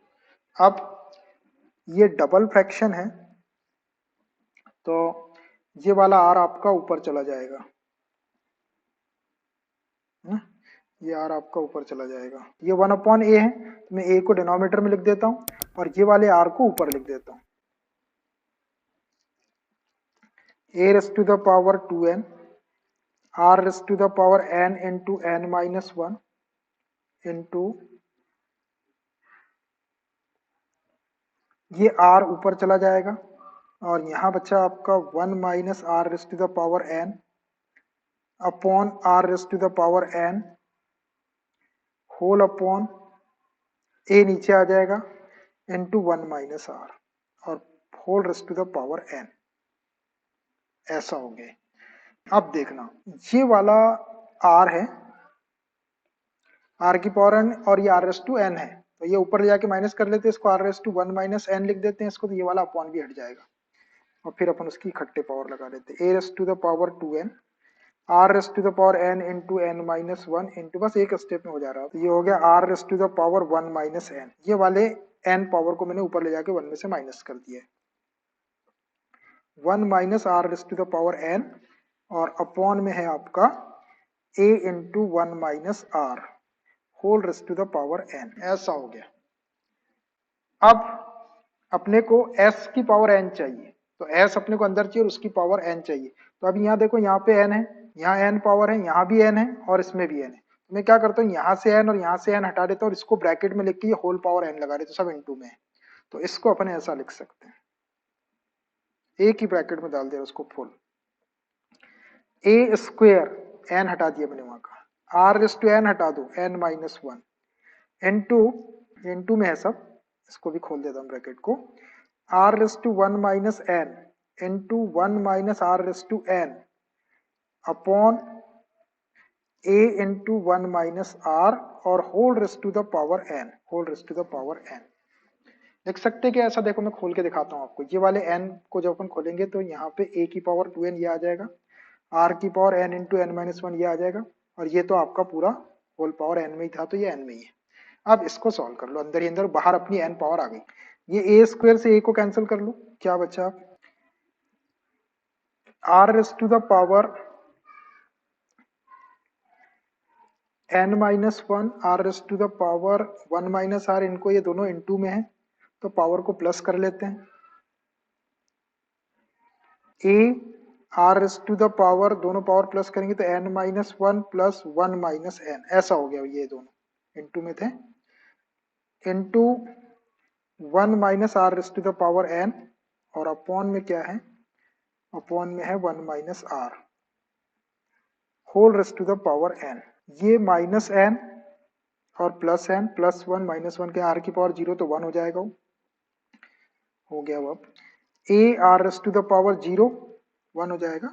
अब ये डबल फ्रैक्शन है तो ये वाला आर आपका ऊपर चला जाएगा, ये आर आपका ऊपर चला जाएगा। ये 1 अपॉन ए है तो मैं ए को डिनोमिनेटर में लिख देता हूं और ये वाले आर को ऊपर लिख देता हूं। a raise to the power 2n r raise to the power n into n minus 1 into ये r ऊपर चला जाएगा और यहाँ बचा आपका 1 minus are raise to the power n upon r raise to the power n whole upon a नीचे आ जाएगा इंटू 1 माइनस आर और whole raised to the power n, ऐसा हो गया। अब देखना ये वाला r है, r की पावर n और ये r रेस टू n है, तो ये ऊपर ले जाके माइनस कर लेते हैं, इसको r raise to 1 minus n लिख देते हैं इसको, तो ये वाला अपॉन भी हट जाएगा और फिर अपन उसकी इकट्ठे पावर लगा देते हैं, a raise to the power 2n r raise to the power n into n minus 1 into, बस एक स्टेप में हो जा रहा है, तो ये हो गया r raise to the power 1 minus n। ये वाले n पावर को मैंने ऊपर ले जाके 1 में से माइनस कर दिया है, 1 minus r raise to the power n और अपॉन में है आपका a into 1 minus r whole raise to the power n, ऐसा हो गया। अब अपने को s की पावर n चाहिए, तो s अपने को अंदर चाहिए और उसकी पावर n चाहिए, तो अब यहाँ देखो यहाँ पे n है, यहाँ n पावर है, यहाँ भी n है और इसमें भी n है, तो मैं क्या करता हूँ यहाँ से n और यहाँ से n हटा देता हूँ और इसको ब्रैकेट में लिख के ये होल पावर n लगा देता हूँ, सब इनटू में है, तो इसको अपन ऐसा लिख सकते हैं, एक ही ब्रैकेट में डाल दिया उसको फुल, a स्क्वेयर n हटा दिया मैंने वहां का, r रेस टू n हटा दो n माइनस 1 इंटू में है सब, इसको भी खोल देता हूँ ब्रैकेट को, r raise to 1 minus n into 1 minus r raise to n upon a into 1 minus r और whole raise to the power n, whole raise to the power n लिख सकते हैं कि ऐसा, देखो मैं खोल के दिखाता हूँ आपको, ये वाले n को जब अपन खोलेंगे तो यहाँ पे a की पावर 2n ये आ जाएगा, r की power n into n minus 1 ये आ जाएगा, और ये तो आपका पूरा होल पावर n में ही था तो ये n में ही है। अब इसको सॉल्व कर लो, अंदर ही अंदर, बाहर अपनी n पावर आ गई, ये a स्क्वायर से a को कैंसिल कर लो, क्या बचा r raise to the power n minus 1 r raise to the power 1 minus r, इनको ये दोनों इनटू में है तो पावर को प्लस कर लेते हैं, a r raise to the power, दोनों पावर प्लस करेंगे तो n minus 1 plus 1 minus n, ऐसा हो गया, ये दोनों इनटू में थे, into 1 minus r raise to the power n और अपॉन में क्या है, अपॉन में है 1 minus r whole raise to the power n, ये माइनस n और प्लस n, प्लस 1 माइनस 1 के r की पावर 0 तो 1 हो जाएगा, हो गया। अब a r raise to the power 0 1 हो जाएगा,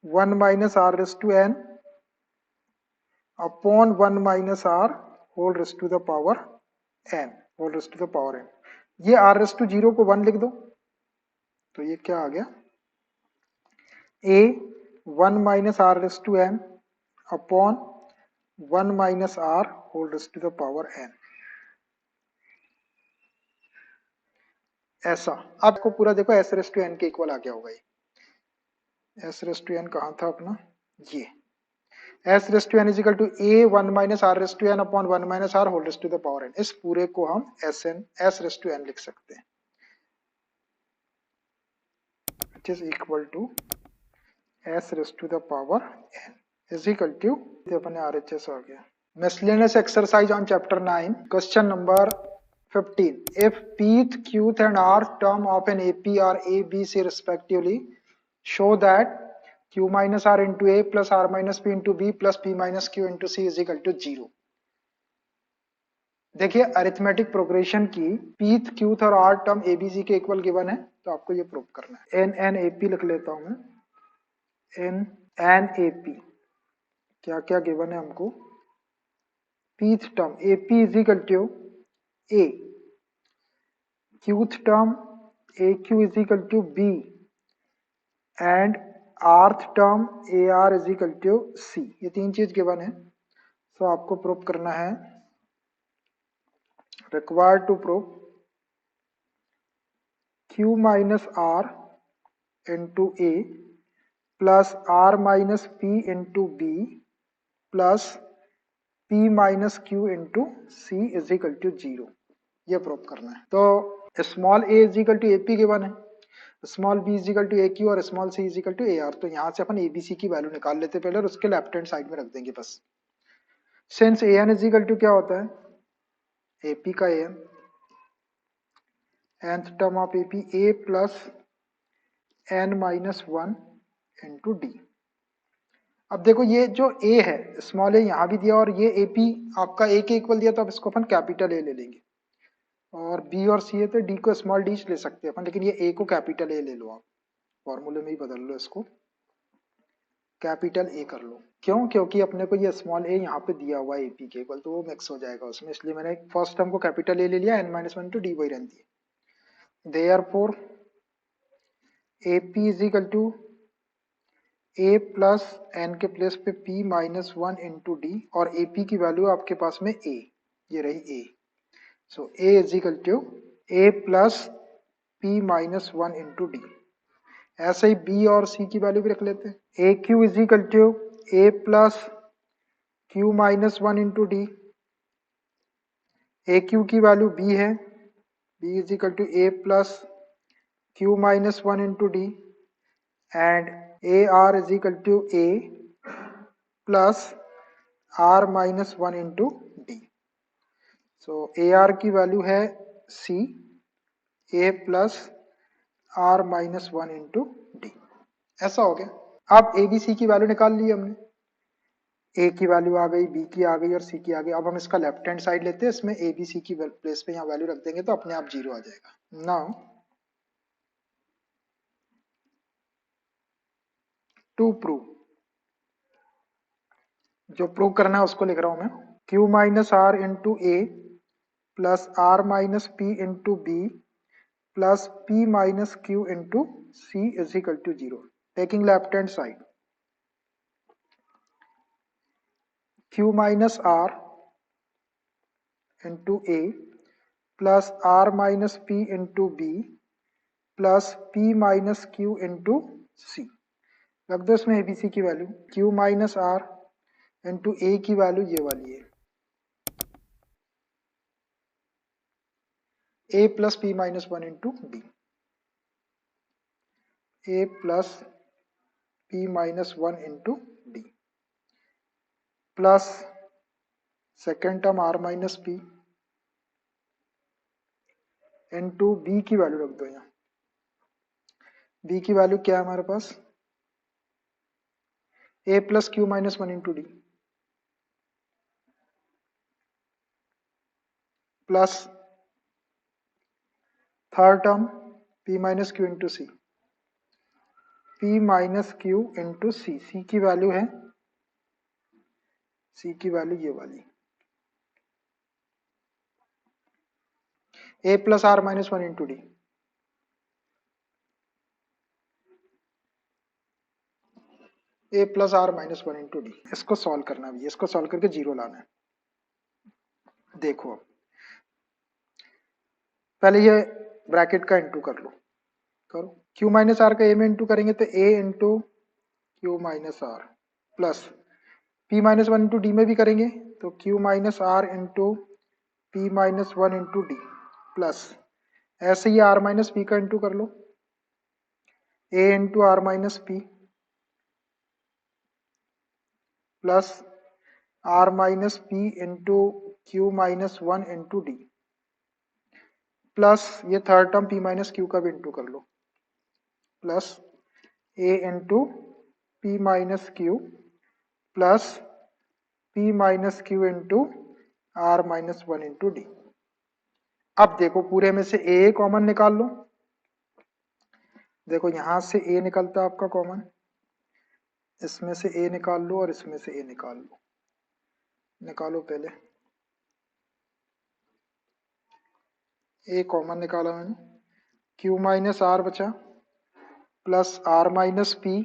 1 minus r raise to n upon 1 minus r whole raise to the power n, whole raise to the power n, ये r रेस टू 0 को 1 लिख दो, तो ये क्या आ गया, a 1 minus r raise to n upon 1 minus r whole raise to the power n, ऐसा। आपको पूरा देखो s रेस टू n के इक्वल आ गया होगा, ये s रेस टू n कहाँ था अपना, ये s raise to n is equal to a 1 minus r raise to n upon 1 minus r whole raise to the power n, इस पूरे को हम s रेस टू n लिख सकते हैं, which is equal to s raise to the power n is equal to, अपने RHS आ गया। Miscellaneous exercise on chapter 9, question number 15. If pth, qth and rth term of an AP are a, b, c respectively, show that q minus r into a plus r minus p into b plus p minus q into c is equal to 0. देखिए arithmetic progression की pth, qth और r term abc के equal given है, तो आपको ये prove करना है। NNAP लिख लेता हूं मैं, NNAP क्या क्या गिवन है हमको, pth term AP is equal to a, qth term AQ is equal to b and rth term AR is equal to c, ये तीन चीज गिवन है, तो आपको प्रूव करना है, required to prove q minus r into a plus r minus p into b plus p minus q into c is equal to 0, ये prove करना है। तो small a is equal to ap given है, small b is equal to aq और small c is equal to ar, तो यहाँ से अपन abc की वैल्यू निकाल लेते पहले और उसके लेफ्ट हैंड साइड में रख देंगे बस। Since an is equal to क्या होता है, AP का an, nth term of AP a plus n minus 1 into D. अब देखो ये जो a है, स्मॉल a यहाँ भी दिया और ये AP आपका a के इक्वल दिया, तो अब इसको अपन कैपिटल A ले लेंगे, और बी और सी है तो डी को स्मॉल डी ले सकते हैं अपन, लेकिन ये ए को कैपिटल ए ले लो, आप फॉर्मूले में ही बदल लो, इसको कैपिटल ए कर लो। क्यों? क्योंकि अपने को ये स्मॉल ए यहाँ पे दिया हुआ है एपी के इक्वल, तो वो मिक्स हो जाएगा उसमें, इसलिए मैंने फर्स्ट टर्म को कैपिटल ए ले लिया, n minus one to d वही रहती है। Therefore AP is equal to a plus n के प्लेस पे p minus one into d, और एपी की वैल्यू आपके पास में ए, ये रही a. So a is equal to a plus P minus one into d. ऐसे ही बी और सी की वैल्यू भी रख लेते हैं। A q is equal to a plus Q minus one into D. A q की वैल्यू बी है, b is equal to a plus Q minus one into d, and a r is equal to a plus are minus one into d. So a r की value है c, A plus are minus one into d. ऐसा हो गया। अब ए b सी की value निकाल ली हमने, ए की वैल्यू आ गई, बी की आ गई और सी की आ गई। अब हम इसका लेफ्ट हैंड साइड लेते हैं, इसमें ए बी सी की प्लेस पे यहाँ वैल्यू रख देंगे तो अपने आप जीरो आ जाएगा। नाउ टू प्रूव, जो प्रूव करना है उसको लिख रहा हूं मैं। Q minus R into A plus are minus P into B plus P minus Q into C is equal to zero. Taking left hand side, Q minus R into A plus are minus P into B plus P minus Q into C. रख दो इसमें ABC की value. Q minus R into A की value ये वाली है, A plus P minus one into D, A plus P minus one into D plus second term R minus P into B की value रख दो यहाँ। B की value क्या है हमारे पास, A plus Q minus one into D plus third term P minus Q into C, P minus Q into C. C की वैल्यू है, सी की वैल्यू ये वाली, A plus are minus one into D, A plus are minus one into D. इसको solve करना भी है, इसको सॉल्व करके जीरो लाना है। देखो अब पहले ये ब्रैकेट का इंटू कर लो, करो। क्यू माइनस आर का ए में इंटू करेंगे तो A into Q minus R plus P minus one into D में भी करेंगे तो Q minus R into P minus one into D plus ऐसे ही आर माइनस पी का इंटू कर लो, A into R minus P plus are minus P into Q minus one into D plus ये third term P minus Q का भी into कर लो, plus A into P minus Q plus P minus Q into R minus one into D. अब देखो पूरे में से ए कॉमन निकाल लो। देखो यहां से ए निकलता है आपका कॉमन, इसमें से ए निकाल लो और इसमें से ए निकाल लो। निकालो पहले, ए कॉमन निकाला मैंने, क्यू माइनस आर बचा plus are minus P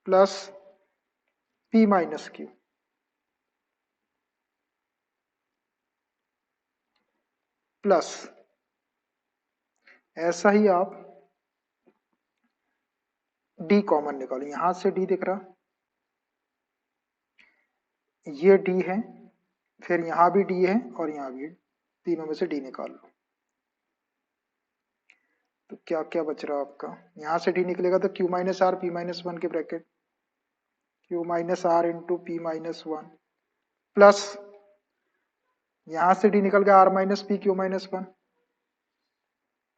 plus P minus Q plus ऐसा ही आप डी कॉमन निकालो। यहां से डी दिख रहा, ये डी है, फिर यहां भी डी है और यहां भी, तीनों में से डी निकाल लो। तो क्या क्या बच रहा आपका, यहां से डी निकलेगा तो Q minus R P minus one के bracket, Q minus R into P minus one plus यहां से डी निकल गया R minus P Q minus one,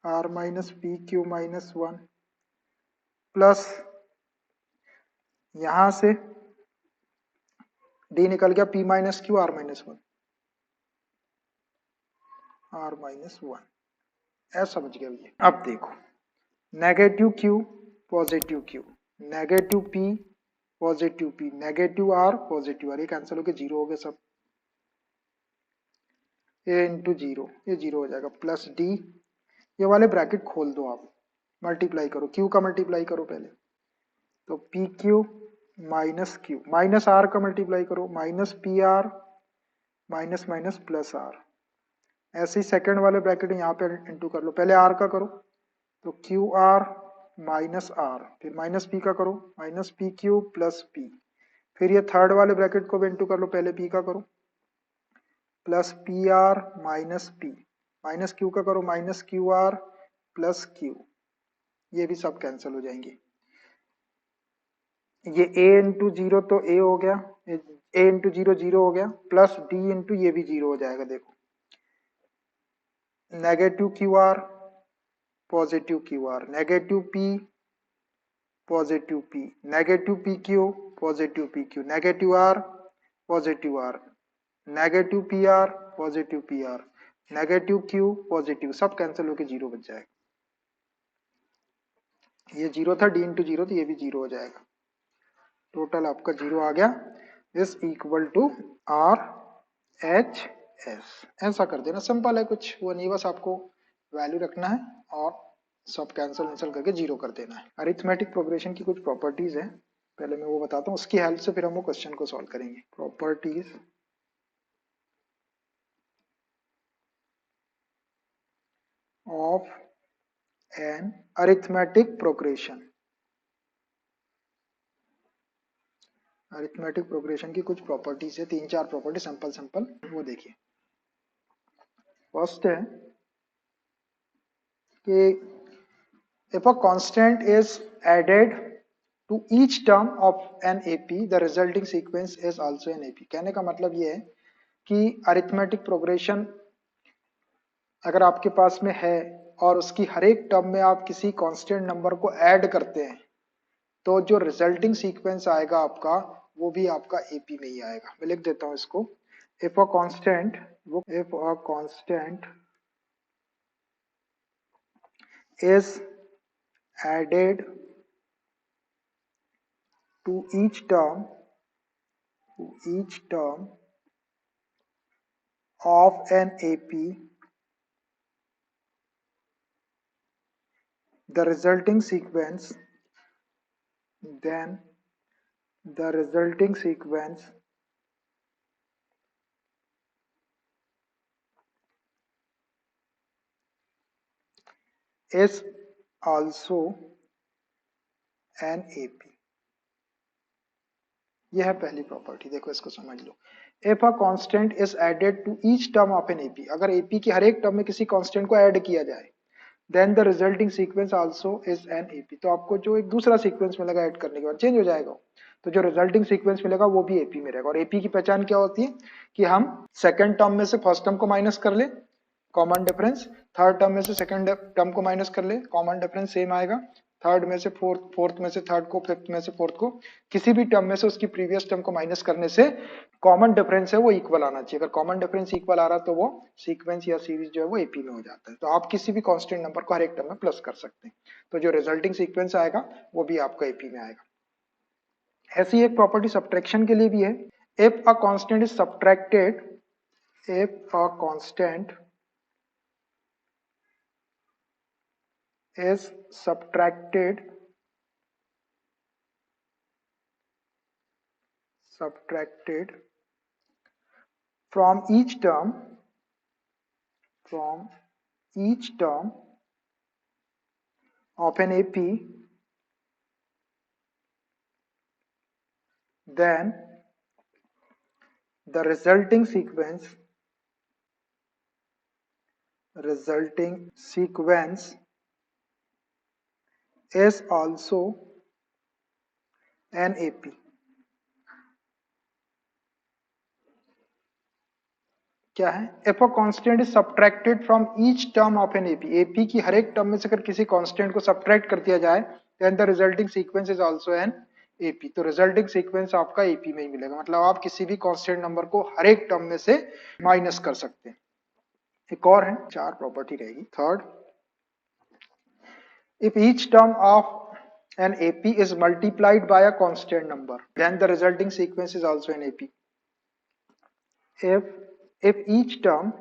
R minus P Q minus one plus यहां से डी निकल गया P minus Q R minus one. r minus 1। ऐसा समझ गया भैया। अब देखो, negative q positive q, negative p positive p, negative r positive r, ये कैंसिल होकर जीरो हो गया सब। a इंटू जीरो, ये जीरो हो जाएगा, प्लस d, ये वाले ब्रैकेट खोल दो आप, मल्टीप्लाई करो, q का मल्टीप्लाई करो पहले, तो P Q minus Q, minus R का मल्टीप्लाई करो, minus P R, minus minus plus R. ऐसे ही सेकंड वाले ब्रैकेट यहाँ पे इंटू कर लो, पहले आर का करो, तो क्यू आर माइनस आर, फिर माइनस पी का करो, minus P Q plus P, फिर ये थर्ड वाले ब्रैकेट को भी इंटू कर लो, पहले पी का करो, plus P R minus P, minus Q का करो, minus Q are plus Q, ये भी सब कैंसिल हो जाएंगे। ये a इंटू जीरो तो a हो गया, a इंटू जीरो जीरो हो गया, प्लस d इंटू ये भी जीरो हो जाएगा। देखो, negative Q R positive Q R, negative p positive p, negative P Q positive P Q, negative r positive r, negative P R positive P R, negative q positive, सब cancel होकर zero बच जाएगा। ये zero था, d into zero, तो ये भी zero हो जाएगा। टोटल आपका जीरो आ गया, is equal to R H S. ऐसा कर देना, सिंपल है, कुछ वो नहीं, बस आपको वैल्यू रखना है और सब कैंसिल करके जीरो कर देना है। अरिथमेटिक प्रोग्रेशन की कुछ प्रॉपर्टीज है, पहले मैं वो बताता हूँ, उसकी हेल्प से फिर हम वो क्वेश्चन को सॉल्व करेंगे। Properties of an arithmetic progression, arithmetic progression की कुछ प्रॉपर्टीज है, तीन चार प्रॉपर्टी, सिंपल सिंपल, वो देखिए। फर्स्ट है कि if a constant is added to each term of an AP, the resulting sequence is also an AP। कहने का मतलब ये है कि अरिथमेटिक प्रोग्रेशन अगर आपके पास में है और उसकी हर एक टर्म में आप किसी कांस्टेंट नंबर को ऐड करते हैं, तो जो रिजल्टिंग सीक्वेंस आएगा आपका, वो भी आपका एपी में ही आएगा। मैं लिख देता हूं इसको, if a constant is added to each term of an AP, the resulting sequence is also an AP। यह है पहली प्रॉपर्टी। देखो, इसको समझ लो, if a constant is added to each term of an AP, अगर एपी की हर एक टर्म में किसी कांस्टेंट को ऐड किया जाए, then the resulting sequence also is an AP, तो आपको जो एक दूसरा सीक्वेंस मिलेगा ऐड करने के बाद चेंज हो जाएगा, तो जो रिजल्टिंग सीक्वेंस मिलेगा वो भी एपी में रहेगा। और एपी की पहचान क्या होती है कि हम सेकंड टर्म में से फर्स्ट टर्म को माइनस कर ले, कॉमन डिफरेंस, थर्ड टर्म में से सेकंड टर्म को माइनस कर ले, कॉमन डिफरेंस सेम आएगा, थर्ड में से फोर्थ, फोर्थ में से थर्ड को, फिफ्थ में से फोर्थ को, किसी भी टर्म में से उसकी प्रीवियस टर्म को माइनस करने से कॉमन डिफरेंस है वो इक्वल आना चाहिए। अगर कॉमन डिफरेंस इक्वल आ रहा है तो वो सीक्वेंस या सीरीज जो है वो एपी में हो जाता है। तो आप किसी भी कांस्टेंट नंबर को हर एक टर्म में प्लस कर सकते हैं, तो जो रिजल्टिंग सीक्वेंस आएगा वो भी आपका एपी में आएगा। ऐसी एक प्रॉपर्टी सब्ट्रैक्शन के लिए भी है, if a constant is subtracted, if a constant is subtracted from each term of an AP, then the resulting sequence is also an AP। क्या है, if a constant is subtracted from each term of an AP, AP की हर एक term में से अगर किसी constant को सब्ट्रैक्ट कर दिया जाए, then the resulting sequence is also an AP, तो रिजल्टिंग सीक्वेंस आपका एपी में ही मिलेगा। मतलब आप किसी भी कांस्टेंट नंबर को हर एक टर्म में से माइनस कर सकते हैं। एक और है, 4 प्रॉपर्टी रहेगी। Third, if each term of an AP is multiplied by a constant number, then the resulting sequence is also an AP. If each term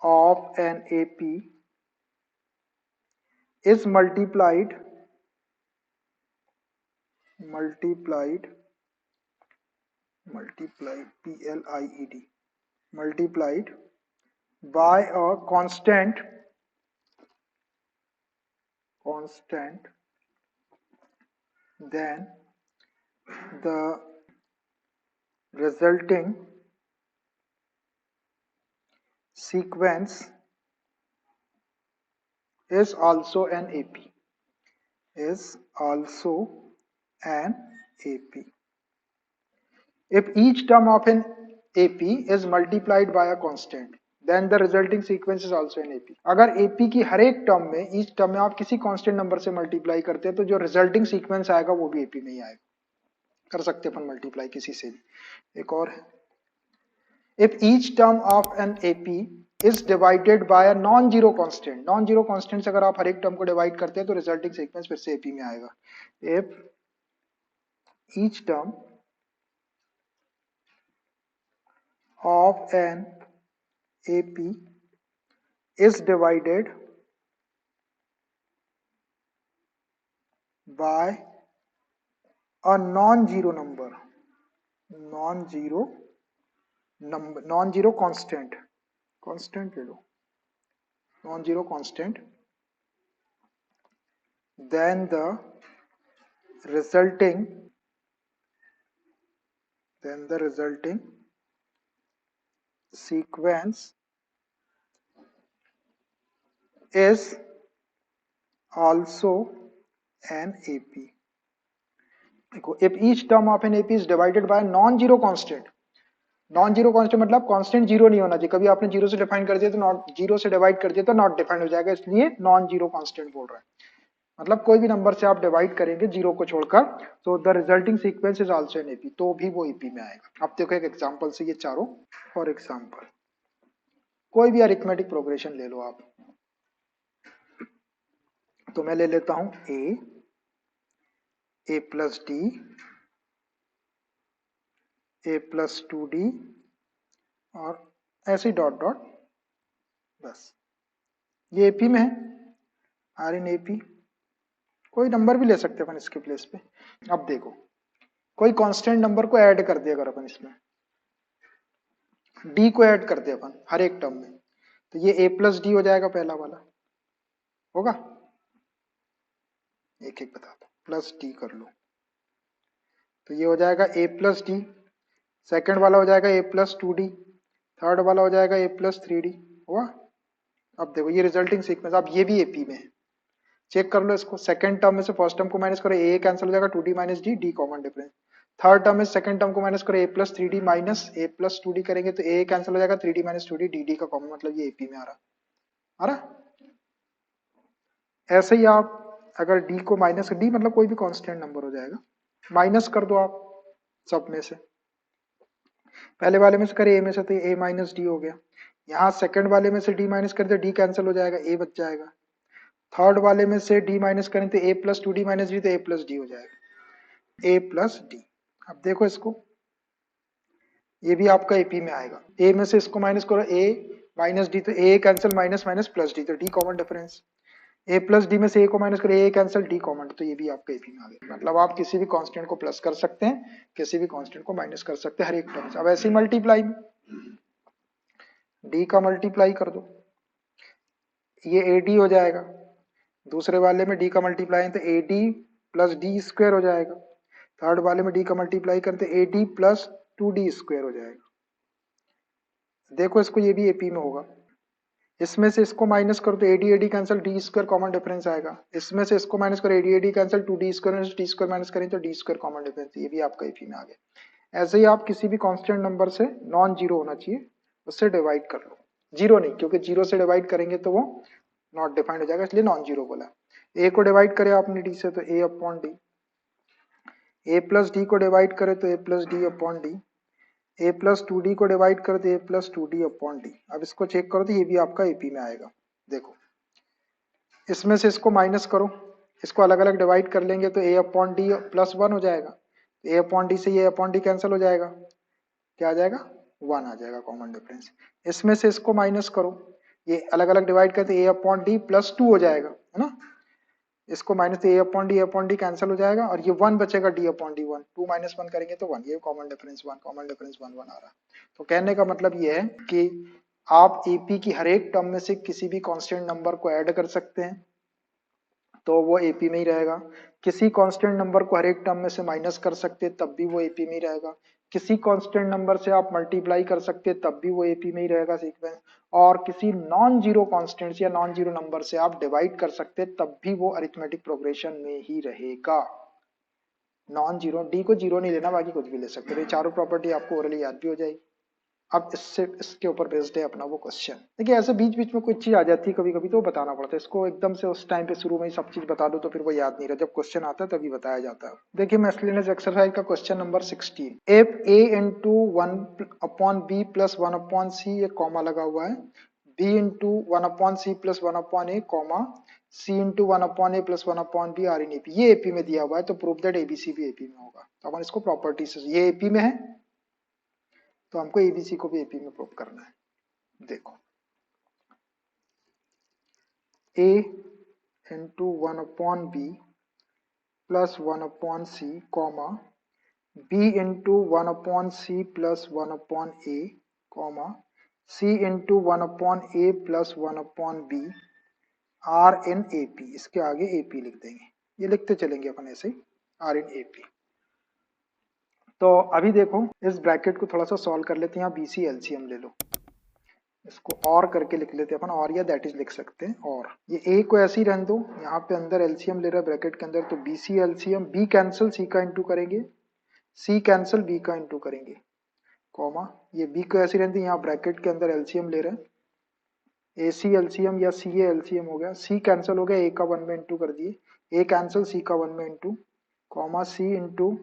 of an AP is multiplied PLIED, multiplied by a constant, then the resulting sequence is also an AP. If each term of an AP is multiplied by a constant, then the resulting sequence is also an AP. अगर AP की हर एक term में, each term में आप किसी constant number से multiply करते हैं तो जो रिजल्टिंग सीक्वेंस आएगा वो भी AP में ही आएगा। कर सकते हैं अपन मल्टीप्लाई किसी से भी। एक और है, if each term of an AP is divided by a non-zero constant, non-zero constant से अगर आप हर एक टर्म को डिवाइड करते हैं तो रिजल्टिंग सीक्वेंस फिर से AP में आएगा। if each term of an AP is divided by a non-zero number, non-zero constant, ले लो, non-zero constant, then the resulting sequence is also an AP. If each term of an AP is divided by a non-zero constant, non-zero constant मतलब constant zero नहीं होना चाहिए। कभी आपने zero से define कर दिया तो नॉट, जीरो से डिवाइड कर दिया तो नॉट डिफाइन हो जाएगा, इसलिए नॉन जीरो कांस्टेंट बोल रहा है। मतलब कोई भी नंबर से आप डिवाइड करेंगे जीरो को छोड़कर तो the resulting sequence is also an AP, तो भी वो एपी में आएगा। अब देखो एक एग्जांपल से ये चारों। फॉर एग्जांपल कोई भी अरिथमेटिक प्रोग्रेशन ले लो आप, तो मैं ले लेता हूं ए plus D, A plus 2D और ऐसे डॉट डॉट, बस ये एपी में है, आर इन एपी। कोई नंबर भी ले सकते हैं अपन इसके प्लेस पे। अब देखो कोई कांस्टेंट नंबर को ऐड कर दिया अगर अपन इसमें, डी को ऐड कर दिया अपन हर एक टर्म में, तो ये ए प्लस डी हो जाएगा, पहला वाला होगा, एक एक बता दो, प्लस डी कर लो तो ये हो जाएगा ए प्लस डी, सेकेंड वाला हो जाएगा ए प्लस 2D, थर्ड वाला हो जाएगा ए प्लस 3D हुआ। अब देखो ये रिजल्टिंग सीक्वेंस, अब ये भी एपी में है, चेक कर लो इसको। सेकंड टर्म में से फर्स्ट टर्म को माइनस करो, ए कैंसिल हो जाएगा, 2D minus D, D common difference. Third term में सेकंड टर्म को माइनस करो, ए प्लस 3D माइनस ए प्लस 2D करेंगे तो ए कैंसिल हो जाएगा, 3D minus 2D, D D का कॉमन, मतलब ये एपी में आ रहा। ऐसे ही आप अगर डी को माइनस, डी मतलब कोई भी कांस्टेंट नंबर हो जाएगा, माइनस कर दो आप सब में से, पहले वाले में से करे ए में से तो ए माइनस डी हो गया, यहाँ सेकंड वाले में से डी माइनस कर दो, डी कैंसिल हो जाएगा, ए बच जाएगा। थर्ड वाले में से डी माइनस करें तो A plus 2D minus D, तो ए प्लस डी हो जाएगा, ए प्लस डी। अब देखो इसको, ये भी आपका एपी में आएगा। ए में से इसको माइनस करो, ए माइनस डी, तो A cancel, minus minus plus D, तो D common difference. A plus D में से ए को माइनस करो, ए कैंसिल, डी कॉमन, तो ये भी आपका एपी में आ गया। मतलब आप किसी भी कांस्टेंट को प्लस कर सकते हैं, किसी भी कांस्टेंट को माइनस कर सकते हैं हर एक टर्म से। अब ऐसे ही मल्टीप्लाई में डी का मल्टीप्लाई कर दो, ये ए डी हो जाएगा, दूसरे वाले में डी का मल्टीप्लाई है तो A D plus D square हो जाएगा, थर्ड वाले में डी का मल्टीप्लाई करते A D plus 2D square हो जाएगा। देखो इसको, ये भी एपी में होगा, इसमें से इसको माइनस करो तो AD cancel, D square common difference आएगा, इसमें से इसको माइनस करो, AD cancel, 2D square D square minus करें तो डी स्क्वायर कॉमन डिफरेंस, ये भी आपका एपी में आ गया। ऐसे ही आप किसी भी कांस्टेंट नंबर से, नॉन जीरो होना चाहिए, उससे डिवाइड कर लो, जीरो नहीं, क्योंकि जीरो से डिवाइड करेंगे तो वो नॉट डिफाइंड हो जाएगा, इसलिए नॉन जीरो बोला। ए को डिवाइड करे आपने डी से तो A upon D, A plus D को डिवाइड करे तो A plus D upon D, A plus two D को डिवाइड कर दे A plus two D upon D. अब इसको चेक करो तो ये भी आपका एपी में आएगा। देखो इसमें से इसको माइनस करो, इसको अलग अलग डिवाइड कर लेंगे तो A upon D plus one हो जाएगा। ए अपॉन डी से ये अपॉन डी कैंसिल हो जाएगा, क्या आ जाएगा, वन आ जाएगा कॉमन डिफरेंस। इसमें से इसको माइनस करो, ये अलग अलग डिवाइड करते A upon D plus two हो जाएगा, है ना। इसको minus A upon D cancel हो जाएगा और ये वन बचेगा D upon D, one two minus one करेंगे तो वन, ये common difference one, common difference one one आ रहा है। तो कहने का मतलब ये है कि आप एपी की हर एक टर्म में से किसी भी कांस्टेंट नंबर को ऐड कर सकते हैं तो वो एपी में ही रहेगा। किसी कांस्टेंट नंबर को हर एक टर्म में से माइनस कर सकते हैं तब भी वो एपी में ही रहेगा। किसी कांस्टेंट नंबर से आप मल्टीप्लाई कर सकते हैं तब भी वो एपी में ही रहेगा सीक्वेंस। और किसी नॉन जीरो कांस्टेंट या नॉन जीरो नंबर से आप डिवाइड कर सकते हैं तब भी वो अरिथमेटिक प्रोग्रेशन में ही रहेगा। नॉन जीरो, डी को जीरो नहीं लेना, बाकी कुछ भी ले सकते हैं। चारों प्रॉपर्टी आपको ओरली याद भी हो जाएगी। अब इससे इसके ऊपर बेस्ड है अपना वो क्वेश्चन। देखिए ऐसे बीच बीच में कोई चीज आ जाती है कभी कभी तो बताना पड़ता है, इसको एकदम से उस टाइम पे शुरू में ही सब चीज बता दो तो फिर वो याद नहीं रहता, जब क्वेश्चन आता है तभी बताया जाता है। देखिए मैस्कुलिनस एक्सरसाइज का question number 16। If A into one upon B plus one upon C, एक कॉमा लगा हुआ है, B into one upon C plus one upon A comma C into one upon A plus one upon B are in AP, ये AP में दिया हुआ है तो प्रूव दैट एबीसी भी एपी में होगा। तो अपन इसको प्रॉपर्टी से, ये एपी में है तो हमको एबीसी को भी एपी में प्रूव करना है। देखो A into one upon B plus one upon C comma B into one upon C plus one upon A comma C into one upon A plus one upon B are in A P, इसके आगे A P लिख देंगे, ये लिखते चलेंगे अपन ऐसे ही are in A P. तो अभी देखो इस ब्रैकेट को थोड़ा सा सॉल्व कर लेते हैं, यहाँ बीसी एलसीएम ले लो, इसको और करके लिख लेते हैं अपन, और या दैट इज लिख सकते हैं। और ये ए को ऐसे ही रहने दो, यहाँ पे अंदर एलसीएम ले रहा है ब्रैकेट के अंदर, तो बीसी एलसीएम, बी कैंसिल सी का इंटू करेंगे, सी कैंसिल बी का इंटू करेंगे कॉमा ये बी को ऐसे रहने दो, यहाँ ब्रैकेट के अंदर एलसीएम ले रहे हैं, ए सी एलसीएम या सी ए एलसीएम हो गया, सी कैंसिल हो गया, ए का वन में इंटू कर दिए, ए कैंसिल सी का वन में इंटू कॉमा सी इंटू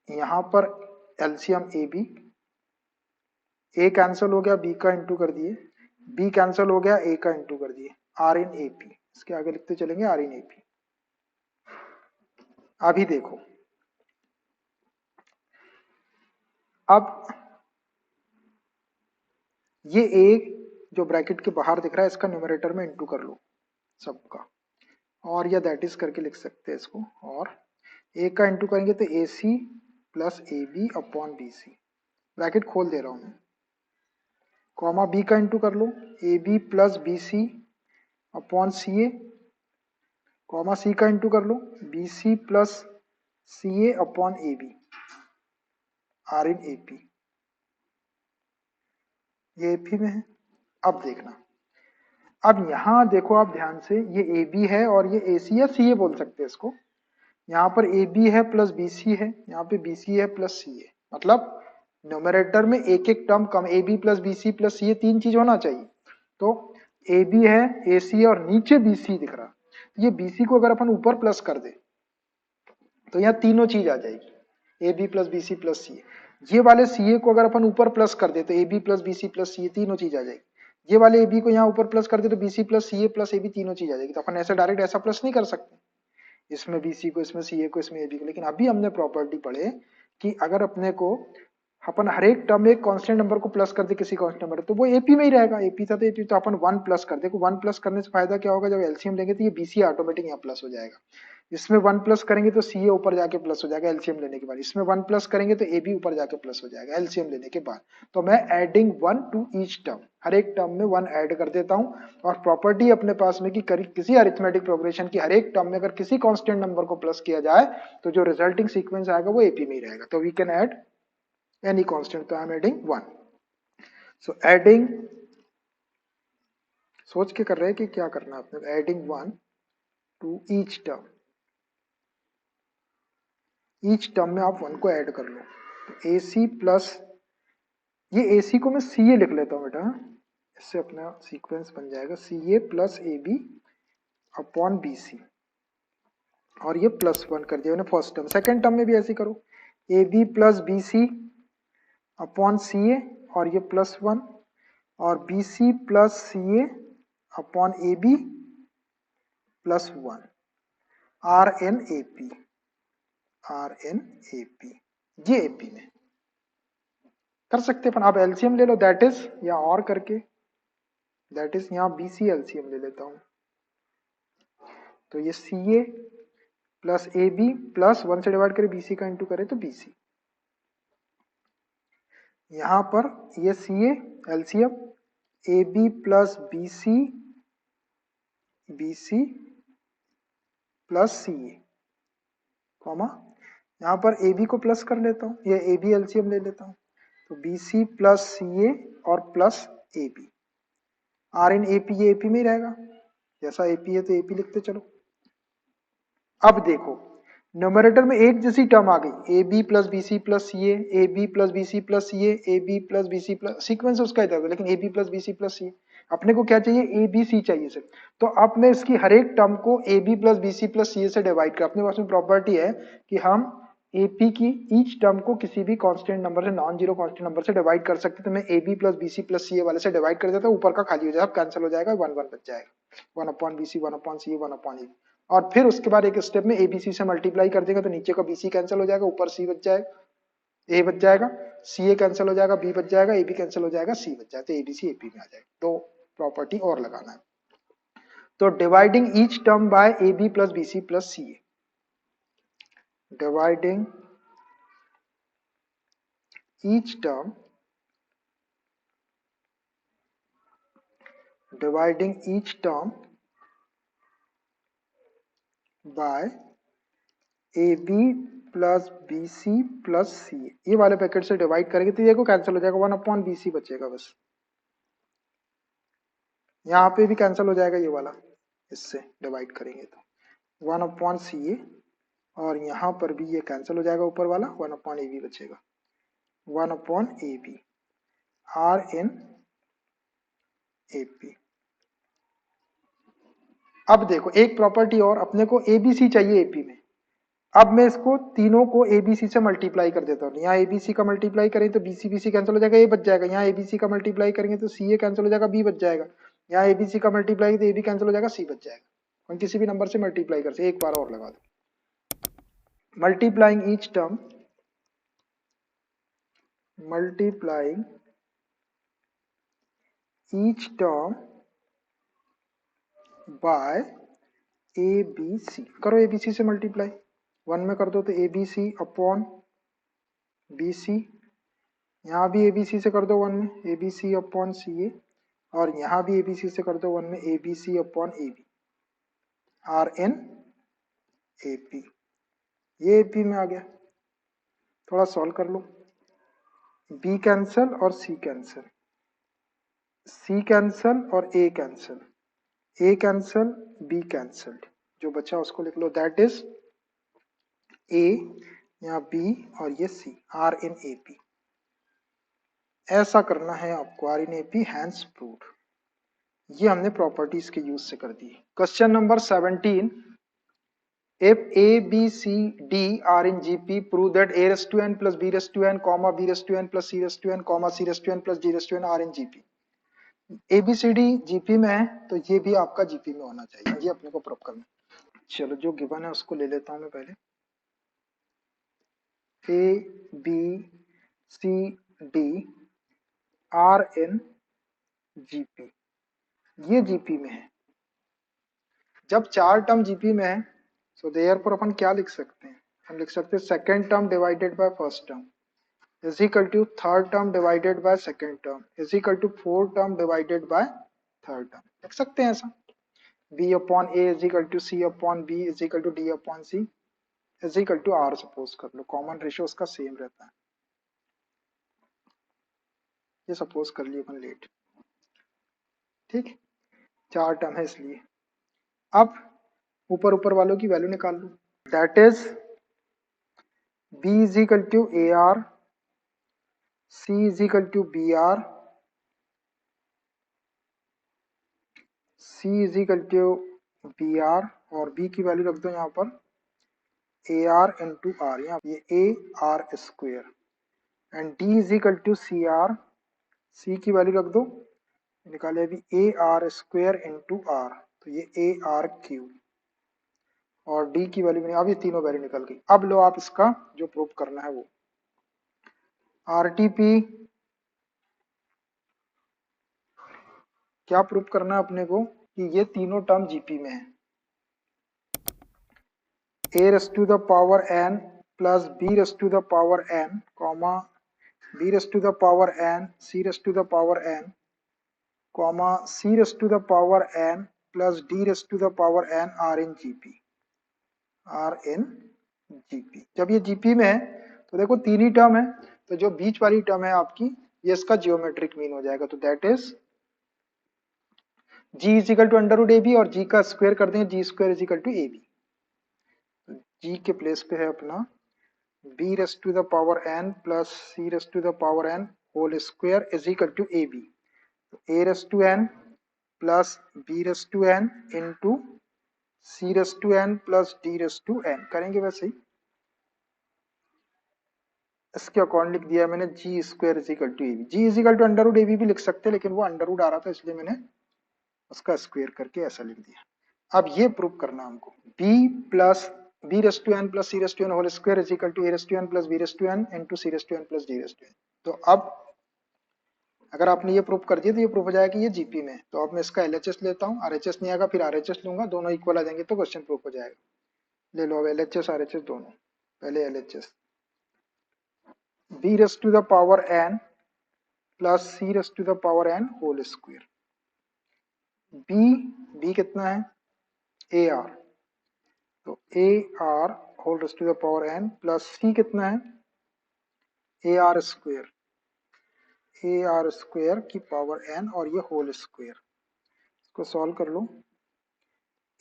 यहाँ पर LCM A B, A cancel हो गया बी का इंटू कर दिए, बी कैंसिल हो गया ए का इंटू कर दिए, आर इन ए पी, इसके आगे लिखते चलेंगे आर इन ए पी। अभी देखो अब ये ए जो ब्रैकेट के बाहर दिख रहा है इसका न्यूमरेटर में इंटू कर लो सबका, और या दैट इज करके लिख सकते हैं इसको, और ए का इंटू करेंगे तो A C plus A B upon B C, bracket खोल दे रहा हूं मैं, कॉमा बी का इंटू कर लो A B plus B C upon C A, comma C का इंटू कर लो B C plus C A upon A B are in A P, ये ए पी में है। अब देखना, अब यहां देखो आप ध्यान से, ये ए बी है और ये ए सी या सी ए बोल सकते हैं इसको, यहाँ पर ए बी है प्लस बी सी है, यहाँ पे बी सी है प्लस सी ए, मतलब न्यूमरेटर में एक एक टर्म कम, A B plus B C plus C A तीन चीज होना चाहिए। तो ए बी है, ए सी है और नीचे बी सी दिख रहा, ये बी सी को अगर अपन ऊपर प्लस कर दे तो यहाँ तीनों चीज आ जाएगी, A B plus B C plus C A. ये वाले सी ए को अगर अपन ऊपर प्लस कर दे तो ए B plus B C plus C A तीनों चीज आ जाएगी, ये वाले ए बी को यहाँ ऊपर प्लस कर दे तो बी सी प्लस सी ए प्लस ए बी तीनों चीज आ जाएगी। तो अपन ऐसे डायरेक्ट ऐसा प्लस नहीं कर सकते, इसमें बीसी को, इसमें सीए को, इसमें एबी को, लेकिन अभी हमने प्रॉपर्टी पढ़े कि अगर अपने को अपन हर एक टर्म में एक कांस्टेंट नंबर को प्लस कर दे किसी कांस्टेंट नंबर तो वो एपी में ही रहेगा, एपी था तो एपी, तो अपन वन प्लस कर दे, वन प्लस करने से फायदा क्या होगा, जब एलसीएम लेंगे तो ये बीसी ऑटोमेटिक यहाँ प्लस हो जाएगा, इसमें वन प्लस करेंगे तो सी ए ऊपर जाके प्लस हो जाएगा एलसीएम लेने के बाद, इसमें वन प्लस करेंगे तो ए बी ऊपर जाके प्लस हो जाएगा एलसीएम लेने के बाद। तो मैं adding one to each term, हर एक टर्म में वन ऐड कर देता हूं, और प्रॉपर्टी अपने पास में कि किसी अरिथमेटिक प्रोग्रेशन की हर एक टर्म में अगर किसी कांस्टेंट नंबर को प्लस किया जाए तो जो रिजल्टिंग सीक्वेंस आएगा वो एपी में ही रहेगा। तो we can add any constant, तो I am adding one. So adding, सोच के कर रहे हैं कि क्या करना है आपने, adding one to each term, each term में आप वन को ऐड कर लो, तो ए सी प्लस, ये ए सी को मैं सी ए लिख लेता हूँ बेटा, इससे अपना सीक्वेंस बन जाएगा सी ए प्लस ए बी अपॉन बी सी, और ये प्लस वन कर दिया मैंने फर्स्ट टर्म। सेकेंड टर्म में भी ऐसे करो, A B plus B C upon C ए और ये +1 और B C plus C A upon A B +1 are in A P, ये ए पी में कर सकते अपन। आप एलसीएम ले लो, दैट इज, या और करके दैट इज यहाँ बी सी एलसीएम ले लेता हूं, तो ये सी ए प्लस ए बी प्लस 1 से डिवाइड करे बी सी का इंटू करे तो बी सी, यहां पर ये C A LCM A B plus B C plus C A comma, यहाँ पर ए बी को प्लस कर लेता हूँ, ये ए बी एलसीएम ले लेता हूँ, तो बी सी प्लस सी ए और plus A B, are in A P, ये ए पी में ही रहेगा, जैसा ए पी है तो ए पी लिखते चलो। अब देखो न्यूमरेटर में एक जैसी टर्म आ गई, A B plus B C plus C A B plus B C plus C A B plus B C plus, sequence उसका इधर है, लेकिन A B plus B C plus C, अपने को क्या चाहिए, ए बी सी चाहिए सिर्फ। तो अब मैं इसकी हर एक टर्म को A B plus B C plus C से डिवाइड कर, अपने पास में प्रॉपर्टी है कि हम ए पी की ईच टर्म को किसी भी कांस्टेंट नंबर से, नॉन जीरो कांस्टेंट नंबर से डिवाइड कर सकते, तो मैं A B plus B C plus C वाले से डिवाइड कर देता हूँ, ऊपर का खाली हो जाएगा, कैंसिल हो जाएगा, 1 1 बच जाएगा, 1 अपॉन बी सी 1 अपॉन सी 1 अपॉन ए, और फिर उसके बाद एक स्टेप में एबीसी से मल्टीप्लाई कर देगा, तो नीचे का बीसी कैंसिल हो जाएगा, ऊपर सी बच जाएगा, ए बच जाएगा, सी ए कैंसिल हो जाएगा, बी बच जाएगा, ए बी कैंसिल हो जाएगा, सी बच जाएगा, तो एबीसी एपी में आ जाएगा। तो प्रॉपर्टी और लगाना है, तो dividing each term by A B plus B C plus C A, dividing each term by A B plus B C plus C, ये वाले पैकेट से डिवाइड करेंगे तो ये को कैंसिल हो जाएगा, 1 अपॉन बी सी बचेगा बस, यहाँ पे भी कैंसिल हो जाएगा ये वाला, इससे डिवाइड करेंगे तो 1 अपॉन सी ए, और यहाँ पर भी ये कैंसिल हो जाएगा ऊपर वाला, 1 अपॉन ए बी बचेगा, 1 upon A B are in A P. अब देखो एक प्रॉपर्टी और, अपने को ए बी सी चाहिए एपी में, अब मैं इसको तीनों को एबीसी से मल्टीप्लाई कर देता हूँ, यहाँ एबीसी का मल्टीप्लाई करें तो बीसी बीसी कैंसिल हो जाएगा, ए बच जाएगा, यहाँ एबीसी का मल्टीप्लाई करेंगे तो सी ए कैंसिल हो जाएगा, बी बच जाएगा, यहाँ एबीसी का मल्टीप्लाई तो ए बी कैंसिल हो जाएगा, सी बच जाएगा, हम किसी भी नंबर से मल्टीप्लाई कर सकते, एक बार और लगा दो, multiplying each term by A b c, करो एबीसी से मल्टीप्लाई, 1 में कर दो तो ए बी सी अपॉन बी सी, यहाँ भी एबीसी से कर दो 1 में a b C upon C ए, और यहाँ भी एबीसी से कर दो 1 में a b C upon A B are in A P, ये ए पी में आ गया। थोड़ा सॉल्व कर लो, बी कैंसल और सी कैंसल, सी कैंसल और ए कैंसल, ए कैंसल बी कैंसल, जो बचा उसको लिख लो, दैट इज ए, यहाँ बी और ये सी, आर इन ए पी, ऐसा करना है आपको, R in A P hence proved. ये हमने प्रॉपर्टीज के यूज से कर दी। Question number 17, if a b c d are in gp prove that a raised to n plus b raised to n comma b raised to n plus c raised to n comma c raised to n plus d raised to n are in gp। a b c d gp में है तो ये भी आपका gp में होना चाहिए, ये अपने को प्रूव करना है। चलो जो गिवन है उसको ले लेता हूं मैं पहले, a b c d are in gp, ये जीपी में है। जब चार टर्म जीपी में है सो देयरफॉर अपन क्या लिख सकते हैं, हम लिख सकते हैं second term divided by first term is equal to third term divided by second term is equal to fourth term divided by third term, लिख सकते हैं ऐसा। b upon a is equal to c upon b is equal to d upon c is equal to r suppose कर लो, common ratio उसका same रहता है, ये सपोज कर लिया अपन लेट, ठीक, चार टर्म है इसलिए। अब ऊपर ऊपर वालों की वैल्यू निकाल लो, that is b is equal to A R, c is equal to B R, c is equal to B R, और b की वैल्यू रख दो यहाँ पर ए आर इंटू आर, यहाँ ये A are square and D is equal to C R, C की value रख दो, निकाले अभी A are square into R, तो ये ए आर क्यूब, और डी की वैल्यू, अब ये तीनों वैल्यू निकल गई। अब लो आप इसका जो प्रूव करना है वो आरटीपी, क्या प्रूव करना है अपने को कि ये तीनों टर्म जीपी में है। a raise to the power n plus b raise to the power n comma b raise to the power n c raise to the power n comma c raise to the power n plus d raise to the power n are in GP, are in G P. जब ये GP में है तो देखो तीन ही term है, तो जो बीच वाली टर्म है आपकी, ये इसका जियोमेट्रिक मीन हो जाएगा, तो that is g is equal to under root A B, और g का स्क्वायर कर देंगे, G square is equal to A B. G के प्लेस पे है अपना b raise to the power n plus c raise to the power n whole square is equal to A B, a raise to n plus b raise to n into c raise to n plus d raise to n करेंगे वैसे ही। इसके according लिख दिया मैंने G square is equal to A B, G is equal to under root A B भी लिख सकते हैं, लेकिन वो अंडर रूट आ रहा था इसलिए मैंने उसका स्क्वायर करके ऐसा लिख दिया। अब ये प्रूव करना हमको, b plus b raise to n plus c raise to n whole square is equal to a raise to n plus b raise to n into c raise to n plus d raise to n। तो अब अगर आपने ये prove कर दिया तो ये prove हो जाएगा कि ये जीपी में है। तो अब मैं इसका एलएचएस लेता हूँ, आरएचएस नहीं आएगा फिर आरएचएस लूंगा, दोनों इक्वल आ जाएंगे तो क्वेश्चन प्रूव हो जाएगा। ले लो अब एलएचएस आरएचएस दोनों, पहले LHS b raise to the power n plus c raise to the power n whole square, b कितना है ए आर, तो A R whole raise to the power n plus c कितना है A R square, A are square की power n और ये whole square. इसको solve कर लो,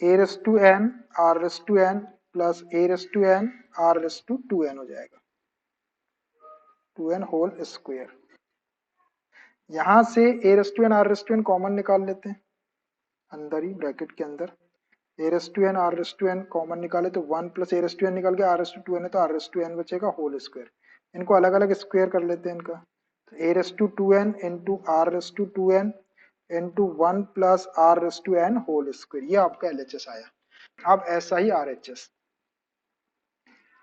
A raise to n are raise to n plus A raise to n are raise to 2n हो जाएगा, 2n होल स्क्वायर। यहां से ए raise to n are raise to n common निकाल लेते हैं, अंदर ही ब्रैकेट के अंदर A raise to n are raise to n common निकाले तो 1 plus A raise to n निकल गया, आर रेस टू 2n है तो आर रेस टू n बचेगा होल स्क्वायर। इनको अलग अलग स्क्वायर कर लेते हैं इनका, तो ए raise to 2n into r raise to 2n into 1 plus r raise to n whole square, ये आपका एलएचएस आया। अब ऐसा ही RHS,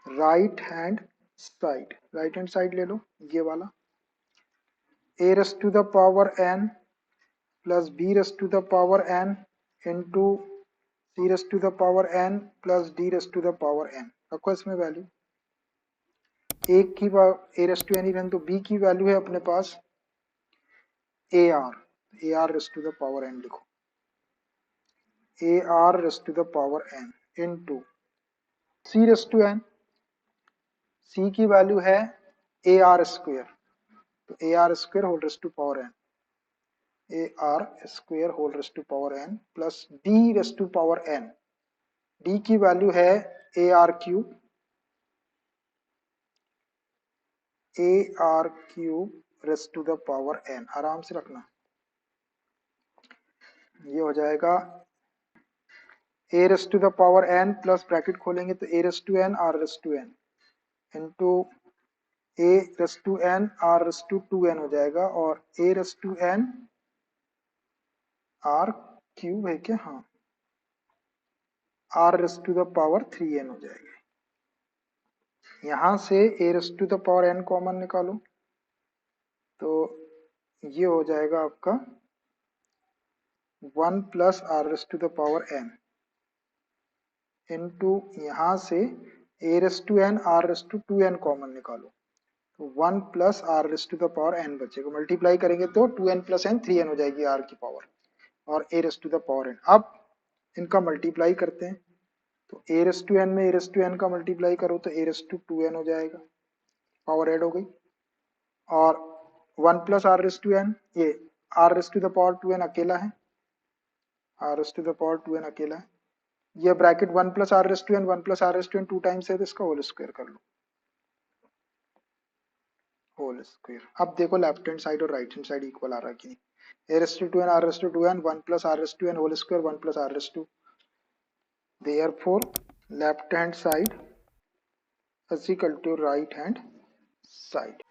right hand side, right hand side ले लो ये वाला, a raise to the power n plus b raise to the power n into C raise to the power n plus D raise to the power n, रखो इसमें value, एक की a raise to n ही रहने, तो B की value है अपने पास A are raise to the power n लिखो, A are raise to the power n into C raise to n, C की वैल्यू है ए आर स्क्वेयर, तो A are square whole raise to power n, A are square whole raise to power n plus D raise to power n, D की value है A R cube, A are cube raise to the power n, आराम से रखना, ये हो जाएगा a raise to the power n plus bracket खोलेंगे तो ए raise to n are raise to n into a raise to n are raise to 2n हो जाएगा, और a raise to n r cube है क्या, हाँ, r raise to the power 3n हो जाएगा। यहां से ए raise to the power n common निकालो तो ये हो जाएगा आपका 1 plus r raise to the power n into यहां से ए raise to n are raise to 2n common निकालो तो 1 plus r raise to the power n बचेगा, मल्टीप्लाई करेंगे तो 2n प्लस n 3n हो जाएगी आर की पावर और a raise to the power n। अब इनका मल्टीप्लाई करते हैं तो ए रेस टू n में ए रेस टू n का मल्टीप्लाई करो तो ए रेस टू 2n हो जाएगा, पावर ऐड हो गई, और 1 plus r raise to n, ये r raise to the power 2n अकेला है, r raise to the power 2n अकेला है, ये bracket 1 plus r raise to n 1 plus r raise to n 2 times है तो इसका होल स्क्वायर कर लो, होल स्क्वायर। अब देखो लेफ्ट हैंड साइड और राइट हैंड साइड इक्वल आ रहा है कि नहीं, a raise to 2n r raise to 2n 1 plus r raise to n whole square 1 plus r raise to, therefore left hand side is equal to right hand side.